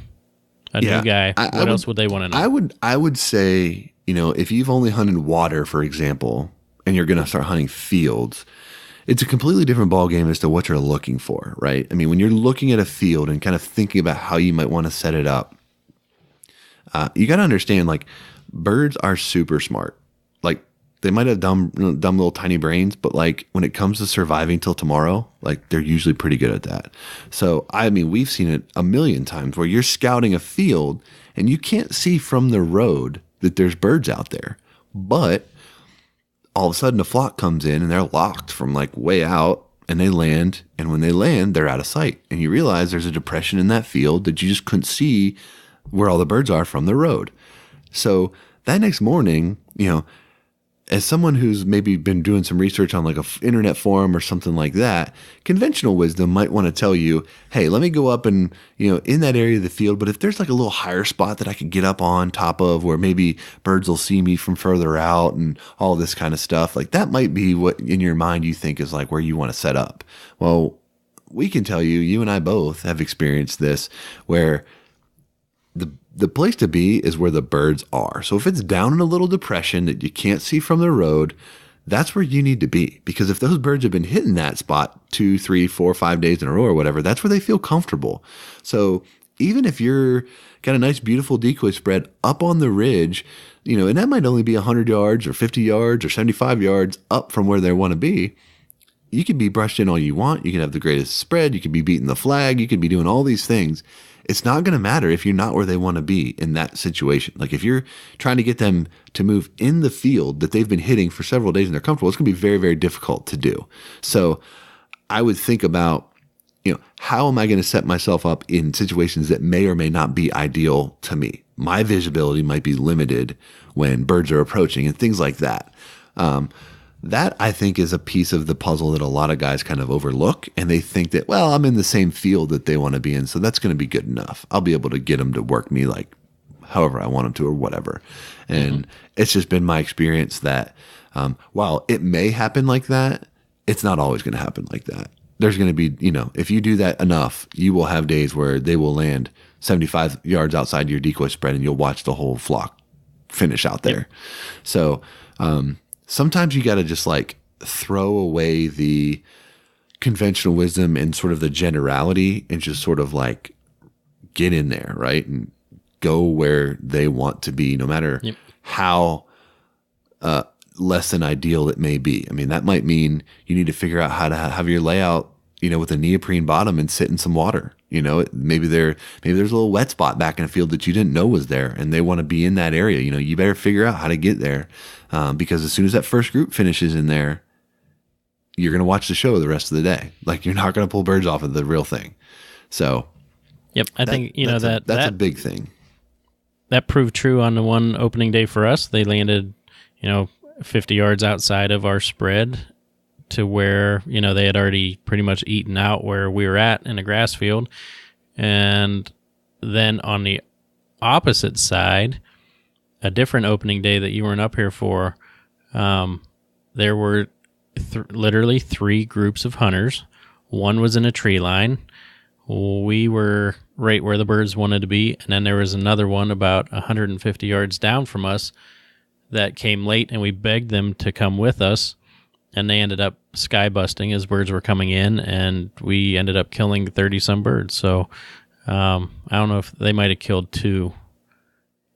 New guy. What else would they want to know? I would say, if you've only hunted water, for example, and you're going to start hunting fields, it's a completely different ballgame as to what you're looking for, right? I mean, when you're looking at a field and kind of thinking about how you might want to set it up, you got to understand, like, birds are super smart. Like, they might have dumb little tiny brains, but like when it comes to surviving till tomorrow, like they're usually pretty good at that. So, I mean, we've seen it a million times where you're scouting a field and you can't see from the road that there's birds out there, but all of a sudden a flock comes in and they're locked from like way out and they land. And when they land, they're out of sight. And you realize there's a depression in that field that you just couldn't see where all the birds are from the road. So that next morning, as someone who's maybe been doing some research on like a internet forum or something like that, conventional wisdom might want to tell you, hey, let me go up and, in that area of the field, but if there's like a little higher spot that I could get up on top of where maybe birds will see me from further out and all this kind of stuff, like that might be what in your mind you think is like where you want to set up. Well, we can tell you and I both have experienced this where the place to be is where the birds are. So if it's down in a little depression that you can't see from the road, that's where you need to be, because if those birds have been hitting that spot 2, 3, 4, 5 days in a row or whatever, that's where they feel comfortable. So even if you're got a nice, beautiful decoy spread up on the ridge, and that might only be 100 yards or 50 yards or 75 yards up from where they want to be, you can be brushed in all you want. You can have the greatest spread. You can be beating the flag. You can be doing all these things. It's not going to matter if you're not where they want to be in that situation. Like if you're trying to get them to move in the field that they've been hitting for several days and they're comfortable, it's going to be very, very difficult to do. So I would think about, how am I going to set myself up in situations that may or may not be ideal to me? My visibility might be limited when birds are approaching and things like that. That I think is a piece of the puzzle that a lot of guys kind of overlook, and they think that, well, I'm in the same field that they want to be in, so that's going to be good enough. I'll be able to get them to work me like however I want them to or whatever. And it's just been my experience that while it may happen like that, it's not always going to happen like that. There's going to be, if you do that enough, you will have days where they will land 75 yards outside your decoy spread and you'll watch the whole flock finish out there. Yep. So, sometimes you got to just like throw away the conventional wisdom and sort of the generality and just sort of like get in there, right? And go where they want to be, no matter how less than ideal it may be. I mean, that might mean you need to figure out how to have your layout, with a neoprene bottom and sit in some water. Maybe there's a little wet spot back in a field that you didn't know was there, and they want to be in that area. You better figure out how to get there, because as soon as that first group finishes in there, you're going to watch the show the rest of the day. Like, you're not going to pull birds off of the real thing. So, I think that's a big thing. That proved true on the one opening day for us. They landed, 50 yards outside of our spread, to where, they had already pretty much eaten out where we were at in a grass field. And then on the opposite side, a different opening day that you weren't up here for, there were literally 3 groups of hunters. One was in a tree line. We were right where the birds wanted to be. And then there was another one about 150 yards down from us that came late, and we begged them to come with us. And they ended up sky busting as birds were coming in, and we ended up killing 30-some birds. So I don't know if they might have killed 2,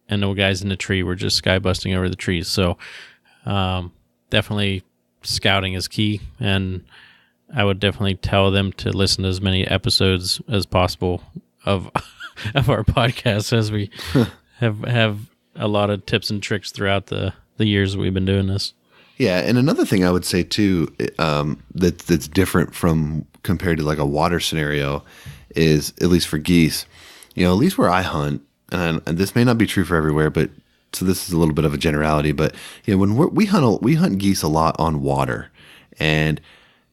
and the guys in the tree were just sky busting over the trees. So definitely scouting is key, and I would definitely tell them to listen to as many episodes as possible of our podcast, as we have a lot of tips and tricks throughout the years we've been doing this. Yeah, and another thing I would say too, that's different from compared to like a water scenario, is at least for geese, at least where I hunt, and this may not be true for everywhere, but so this is a little bit of a generality. But when we hunt geese a lot on water, and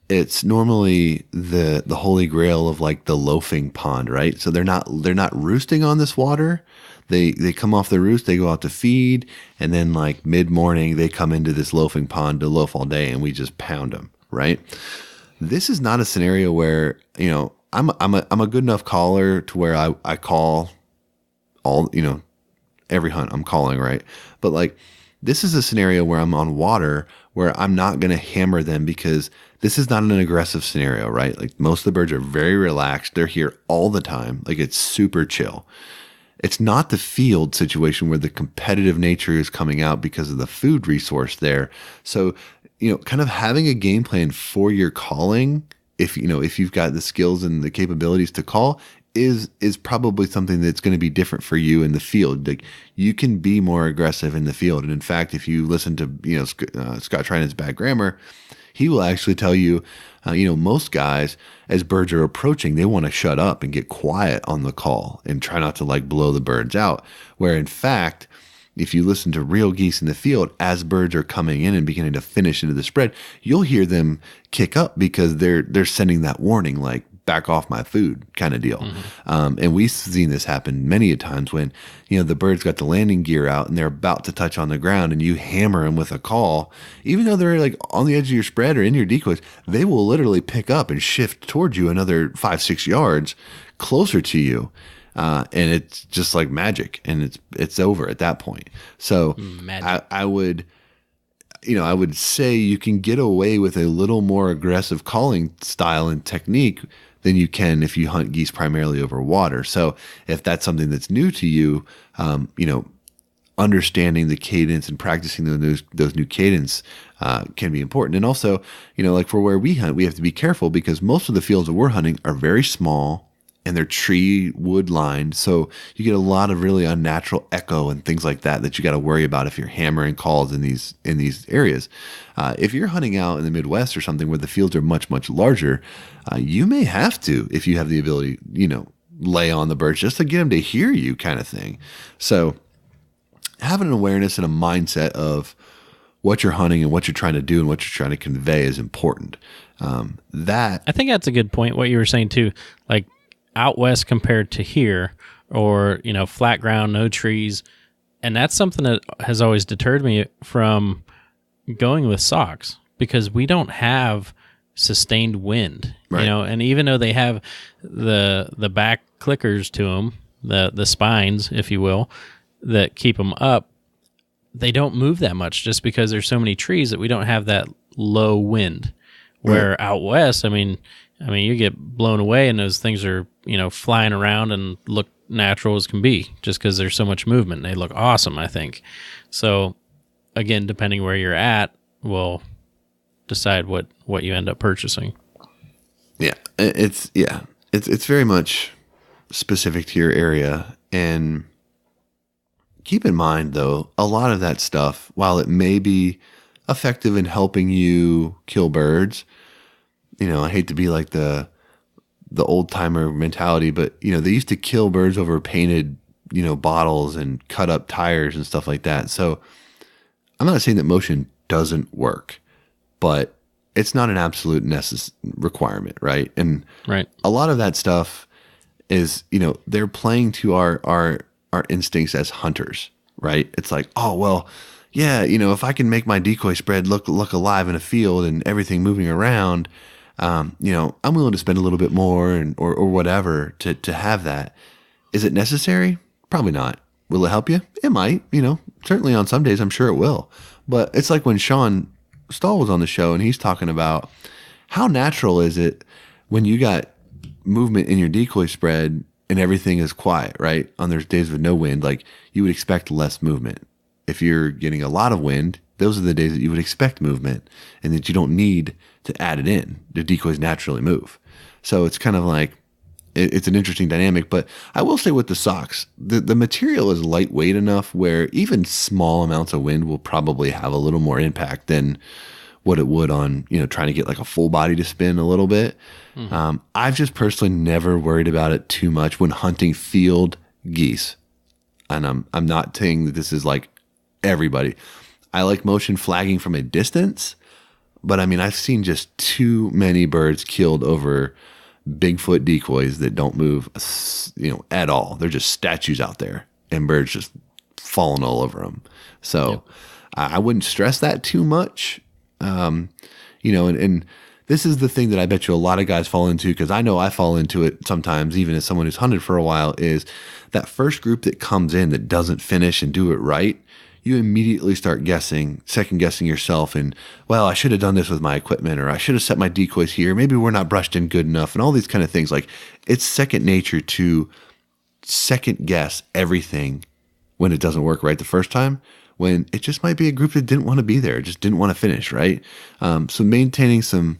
it's normally the holy grail of like the loafing pond, right? So they're not roosting on this water. They come off the roost, they go out to feed, and then like mid-morning they come into this loafing pond to loaf all day, and we just pound them, right? This is not a scenario where, I'm a good enough caller to where I call all, every hunt I'm calling, right? But like, this is a scenario where I'm on water where I'm not going to hammer them, because this is not an aggressive scenario, right? Like, most of the birds are very relaxed. They're here all the time. Like, it's super chill. It's not the field situation where the competitive nature is coming out because of the food resource there. So, kind of having a game plan for your calling, if you've got the skills and the capabilities to call, is probably something that's going to be different for you in the field. Like, you can be more aggressive in the field. And in fact, if you listen to, Scott Trinan's Bad Grammar, he will actually tell you, most guys, as birds are approaching, they want to shut up and get quiet on the call and try not to like blow the birds out. Where in fact, if you listen to real geese in the field, as birds are coming in and beginning to finish into the spread, you'll hear them kick up because they're sending that warning, like, back off my food kind of deal. Mm-hmm. And we've seen this happen many a times when, the bird's got the landing gear out and they're about to touch on the ground, and you hammer them with a call, even though they're like on the edge of your spread or in your decoys, they will literally pick up and shift towards you another 5-6 yards closer to you. And it's just like magic, and it's over at that point. So I would say you can get away with a little more aggressive calling style and technique than you can if you hunt geese primarily over water. So if that's something that's new to you, understanding the cadence and practicing those new cadence can be important. And also, like for where we hunt, we have to be careful because most of the fields that we're hunting are very small and they're tree wood lined. So you get a lot of really unnatural echo and things like that you got to worry about if you're hammering calls in these areas. If you're hunting out in the Midwest or something where the fields are much, much larger, you may have to, if you have the ability, lay on the birds just to get them to hear you kind of thing. So having an awareness and a mindset of what you're hunting and what you're trying to do and what you're trying to convey is important. I think that's a good point, what you were saying too. Like, out west compared to here, or flat ground, no trees, and that's something that has always deterred me from going with socks because we don't have sustained wind, right. And even though they have the back clickers to them, the spines, if you will, that keep them up, they don't move that much just because there's so many trees that we don't have that low wind. Where right. out west, I mean, you get blown away and those things are, flying around and look natural as can be just because there's so much movement. They look awesome, I think. So, again, depending where you're at, will decide what you end up purchasing. Yeah, it's very much specific to your area. And keep in mind, though, a lot of that stuff, while it may be effective in helping you kill birds, I hate to be like the old timer mentality, but they used to kill birds over painted, bottles and cut up tires and stuff like that. So I'm not saying that motion doesn't work, but it's not an absolute requirement, right? And right. A lot of that stuff is, they're playing to our instincts as hunters, right? It's like, oh, well, yeah, if I can make my decoy spread look alive in a field and everything moving around, I'm willing to spend a little bit more or whatever to have that. Is it necessary? Probably not. Will it help you? It might, certainly on some days, I'm sure it will. But it's like when Sean Stahl was on the show and he's talking about how natural is it when you got movement in your decoy spread and everything is quiet, right? On there's days with no wind, like you would expect less movement. If you're getting a lot of wind, those are the days that you would expect movement and that you don't need to add it in. The decoys naturally move. So it's kind of like, it's an interesting dynamic. But I will say with the socks, the material is lightweight enough where even small amounts of wind will probably have a little more impact than what it would on, trying to get like a full body to spin a little bit. Mm-hmm. I've just personally never worried about it too much when hunting field geese. And I'm not saying that this is like everybody. I like motion flagging from a distance, but I've seen just too many birds killed over Bigfoot decoys that don't move, at all. They're just statues out there and birds just falling all over them. So yep. I wouldn't stress that too much. And this is the thing that I bet you a lot of guys fall into, because I know I fall into it sometimes, even as someone who's hunted for a while, is that first group that comes in that doesn't finish and do it right. You immediately start second guessing yourself, and, well, I should have done this with my equipment, or I should have set my decoys here. Maybe we're not brushed in good enough, and all these kind of things. Like, it's second nature to second guess everything when it doesn't work right the first time, when it just might be a group that didn't want to be there, just didn't want to finish, right? So maintaining some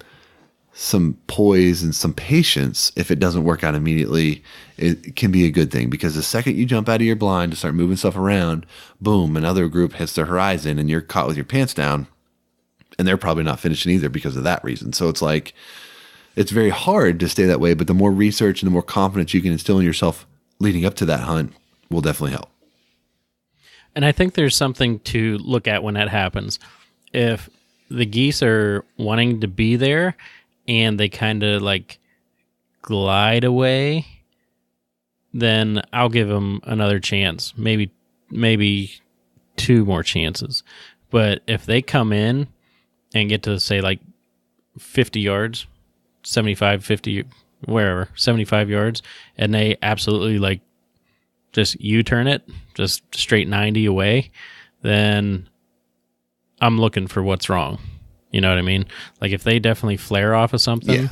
poise and some patience, if it doesn't work out immediately, it can be a good thing, because the second you jump out of your blind to start moving stuff around, boom, another group hits the horizon and you're caught with your pants down, and they're probably not finishing either because of that reason. So it's like, it's very hard to stay that way, but the more research and the more confidence you can instill in yourself leading up to that hunt will definitely help. And I think there's something to look at when that happens. If the geese are wanting to be there and they kind of like glide away, then I'll give them another chance, maybe 2 more chances. But if they come in and get to, say, like 50 yards, 75, 50, wherever, 75 yards, and they absolutely like just U-turn it, just straight 90 away, then I'm looking for what's wrong. You know what I mean? Like if they definitely flare off of something. Yeah.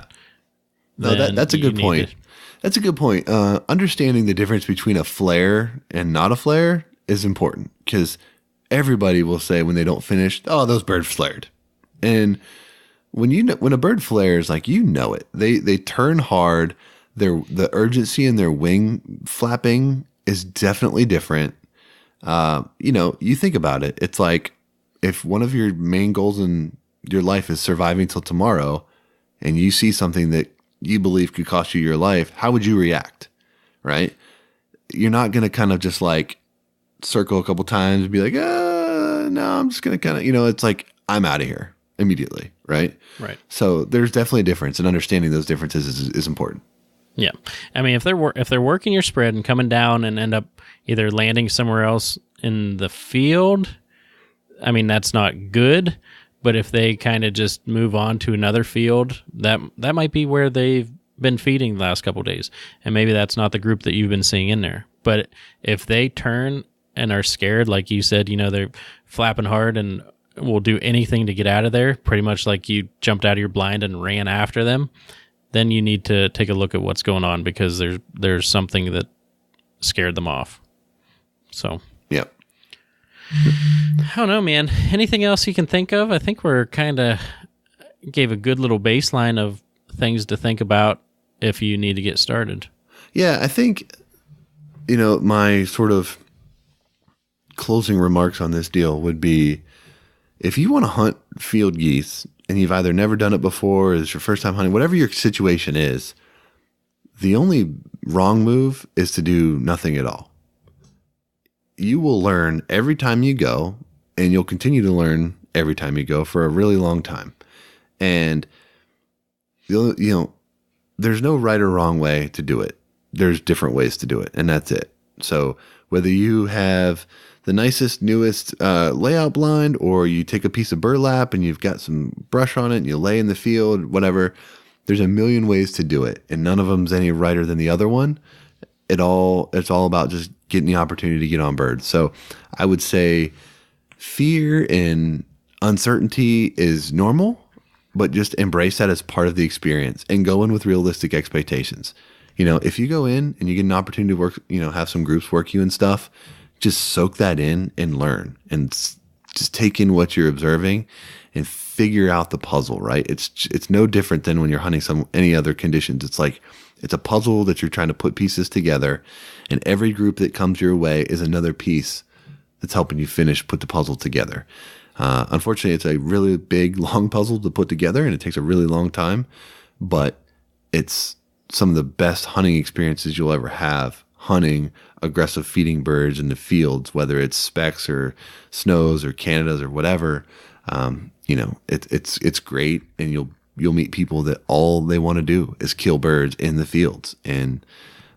No, that's a good point. That's a good point. Understanding the difference between a flare and not a flare is important because everybody will say when they don't finish, "Oh, those birds flared." And when a bird flares, like it, they turn hard. The urgency in their wing flapping is definitely different. You think about it. It's like if one of your main goals in your life is surviving till tomorrow, and you see something that you believe could cost you your life, how would you react? Right? You're not going to kind of just like circle a couple times and be like, no, I'm just going to kind of, it's like, I'm out of here immediately. Right. Right. So there's definitely a difference, and understanding those differences is important. Yeah. I mean, if they're working your spread and coming down and end up either landing somewhere else in the field, I mean, that's not good. But if they kind of just move on to another field, that might be where they've been feeding the last couple of days. And maybe that's not the group that you've been seeing in there. But if they turn and are scared, like you said, they're flapping hard and will do anything to get out of there, pretty much like you jumped out of your blind and ran after them, then you need to take a look at what's going on because there's something that scared them off. So, yep. I don't know, man. Anything else you can think of? I think we're kind of gave a good little baseline of things to think about if you need to get started. Yeah, I think, my sort of closing remarks on this deal would be, if you want to hunt field geese and you've either never done it before, or it's your first time hunting, whatever your situation is, the only wrong move is to do nothing at all. You will learn every time you go, and you'll continue to learn every time you go for a really long time. And, there's no right or wrong way to do it. There's different ways to do it, and that's it. So whether you have the nicest, newest layout blind, or you take a piece of burlap and you've got some brush on it and you lay in the field, whatever, there's a million ways to do it, and none of them's any righter than the other one. It's all about just getting the opportunity to get on birds. So I would say fear and uncertainty is normal, but just embrace that as part of the experience and go in with realistic expectations. If you go in and you get an opportunity to work, have some groups work you and stuff, just soak that in and learn, and just take in what you're observing and figure out the puzzle, right? It's no different than when you're hunting any other conditions. It's like, it's a puzzle that you're trying to put pieces together, and every group that comes your way is another piece that's helping you put the puzzle together. Unfortunately, it's a really big, long puzzle to put together, and it takes a really long time, but it's some of the best hunting experiences you'll ever have, hunting aggressive feeding birds in the fields, whether it's specks or snows or Canadas or whatever. It's great, and you'll meet people that all they want to do is kill birds in the fields, and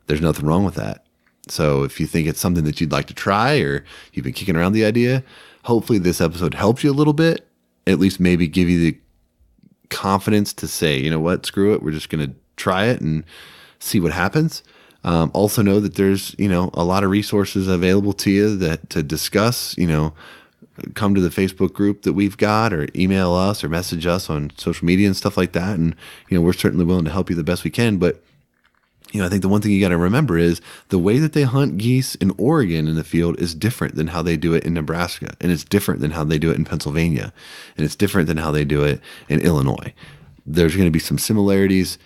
there's nothing wrong with that. So if you think it's something that you'd like to try, or you've been kicking around the idea, hopefully this episode helps you a little bit, at least maybe give you the confidence to say, you know what, screw it, we're just going to try it and see what happens. Also know that there's, a lot of resources available to you to discuss, come to the Facebook group that we've got, or email us or message us on social media and stuff like that. And, we're certainly willing to help you the best we can. But, I think the one thing you got to remember is the way that they hunt geese in Oregon in the field is different than how they do it in Nebraska. And it's different than how they do it in Pennsylvania. And it's different than how they do it in Illinois. There's going to be some similarities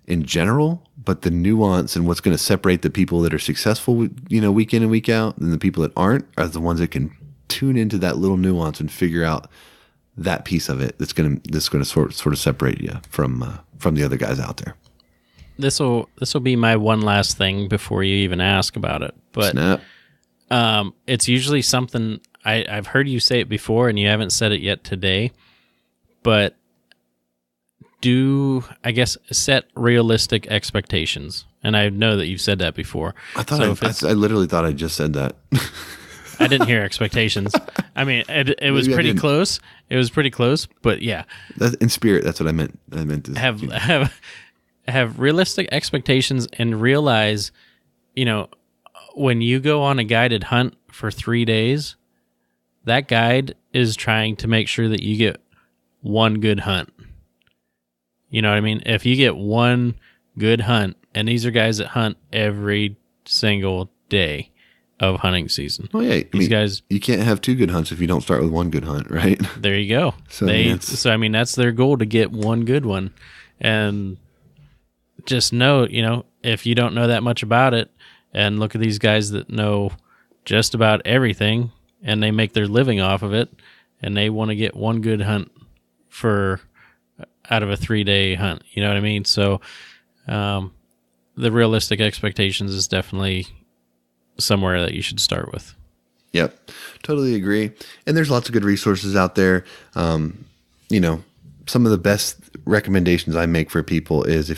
in general, but the nuance and what's going to separate the people that are successful, week in and week out, and the people that aren't are the ones that can tune into that little nuance and figure out that piece of it that's going to sort of separate you from the other guys out there. This will be my one last thing before you even ask about it. But Snap. It's usually something I've heard you say it before, and you haven't said it yet today. But set realistic expectations. And I know that you've said that before. I literally thought I just said that. I didn't hear expectations. I mean, it was pretty close. It was pretty close, but yeah. In spirit, that's what I meant. I meant to have realistic expectations and realize, when you go on a guided hunt for 3 days, that guide is trying to make sure that you get one good hunt. You know what I mean? If you get one good hunt, and these are guys that hunt every single day of hunting season. Oh yeah, guys, you can't have two good hunts if you don't start with one good hunt, right? There you go. So that's their goal, to get one good one. And just know, if you don't know that much about it, and look at these guys that know just about everything, and they make their living off of it, and they want to get one good hunt out of a 3-day hunt. You know what I mean? So the realistic expectations is definitely somewhere that you should start with. Yep, totally agree. And there's lots of good resources out there. Some of the best recommendations I make for people is,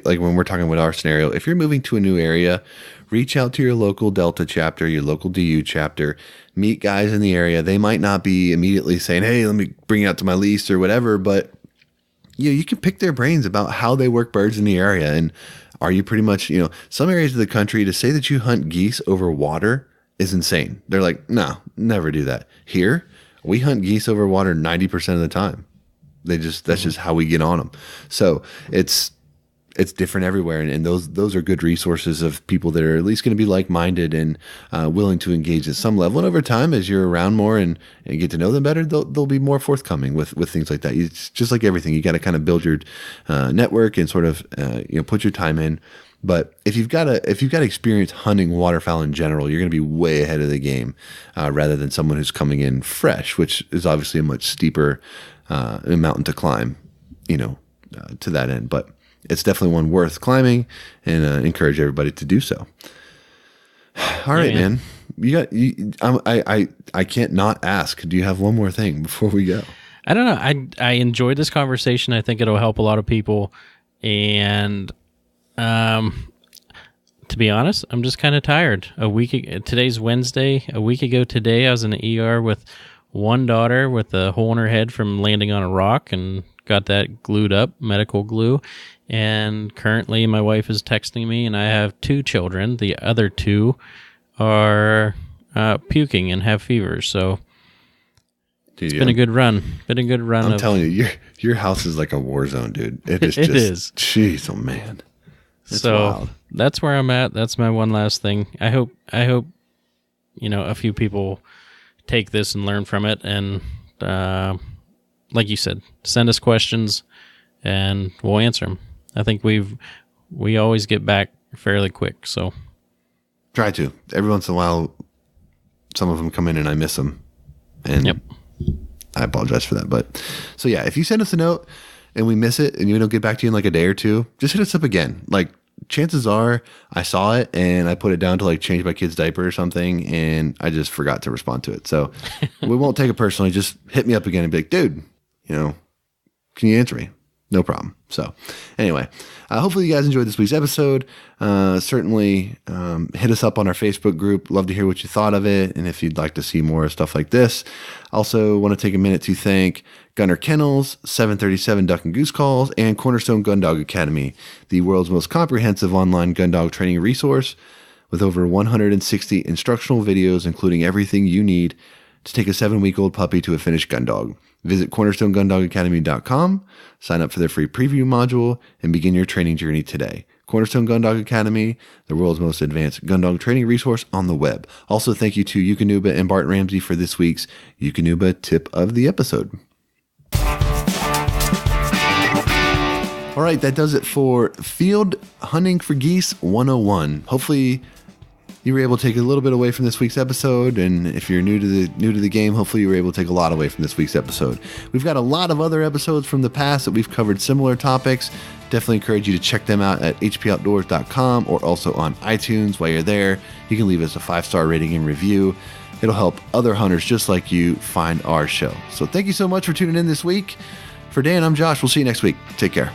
like when we're talking about our scenario, if you're moving to a new area, reach out to your local Delta chapter, your local DU chapter, meet guys in the area. They might not be immediately saying, hey, let me bring you out to my lease or whatever, but you can pick their brains about how they work birds in the area. And are you pretty much, some areas of the country, to say that you hunt geese over water is insane. They're like, no, never do that. Here, we hunt geese over water 90% of the time. That's just how we get on them. So it's different everywhere. And those are good resources of people that are at least going to be like-minded and willing to engage at some level. And over time, as you're around more and get to know them better, they'll be more forthcoming with things like that. It's just like everything. You got to kind of build your network and sort of, put your time in. But if you've got experience hunting waterfowl in general, you're going to be way ahead of the game rather than someone who's coming in fresh, which is obviously a much steeper mountain to climb, to that end. But it's definitely one worth climbing, and encourage everybody to do so. All right, man. I can't not ask. Do you have one more thing before we go? I don't know. I enjoyed this conversation. I think it'll help a lot of people. And to be honest, I'm just kind of tired. Today's Wednesday. A week ago today, I was in the ER with one daughter with a hole in her head from landing on a rock, and got that glued up, medical glue. And currently my wife is texting me, and I have 2 children. The other 2 are puking and have fevers. So it's been a good run. I'm telling you, your house is like a war zone, dude. It is. Jeez, oh man. It's wild. That's where I'm at. That's my one last thing. I hope a few people take this and learn from it. And like you said, send us questions and we'll answer them. I think we always get back fairly quick. So try to. Every once in a while, some of them come in and I miss them. And yep. I apologize for that. But so yeah, if you send us a note and we miss it and we don't get back to you in like a day or two, just hit us up again. Like, chances are I saw it and I put it down to like change my kid's diaper or something, and I just forgot to respond to it. So we won't take it personally. Just hit me up again and be like, dude, can you answer me? No problem. So anyway, hopefully you guys enjoyed this week's episode. Certainly hit us up on our Facebook group. Love to hear what you thought of it, and if you'd like to see more stuff like this. Also want to take a minute to thank Gunner Kennels, 737 Duck and Goose Calls, and Cornerstone Gun Dog Academy, the world's most comprehensive online gun dog training resource with over 160 instructional videos, including everything you need to take a 7-week-old puppy to a finished gun dog. Visit cornerstonegunDogAcademy.com, sign up for their free preview module, and begin your training journey today. Cornerstone Gun Dog Academy, the world's most advanced gun dog training resource on the web. Also, thank you to Eukanuba and Barton Ramsey for this week's Eukanuba tip of the episode. All right, that does it for Field Hunting for Geese 101. Hopefully you were able to take a little bit away from this week's episode, and if you're new to the game, hopefully you were able to take a lot away from this week's episode. We've got a lot of other episodes from the past that we've covered similar topics. Definitely encourage you to check them out at hpoutdoors.com or also on iTunes. While you're there, you can leave us a 5-star rating and review. It'll help other hunters just like you find our show. So thank you so much for tuning in this week. For Dan, I'm Josh. We'll see you next week. Take care.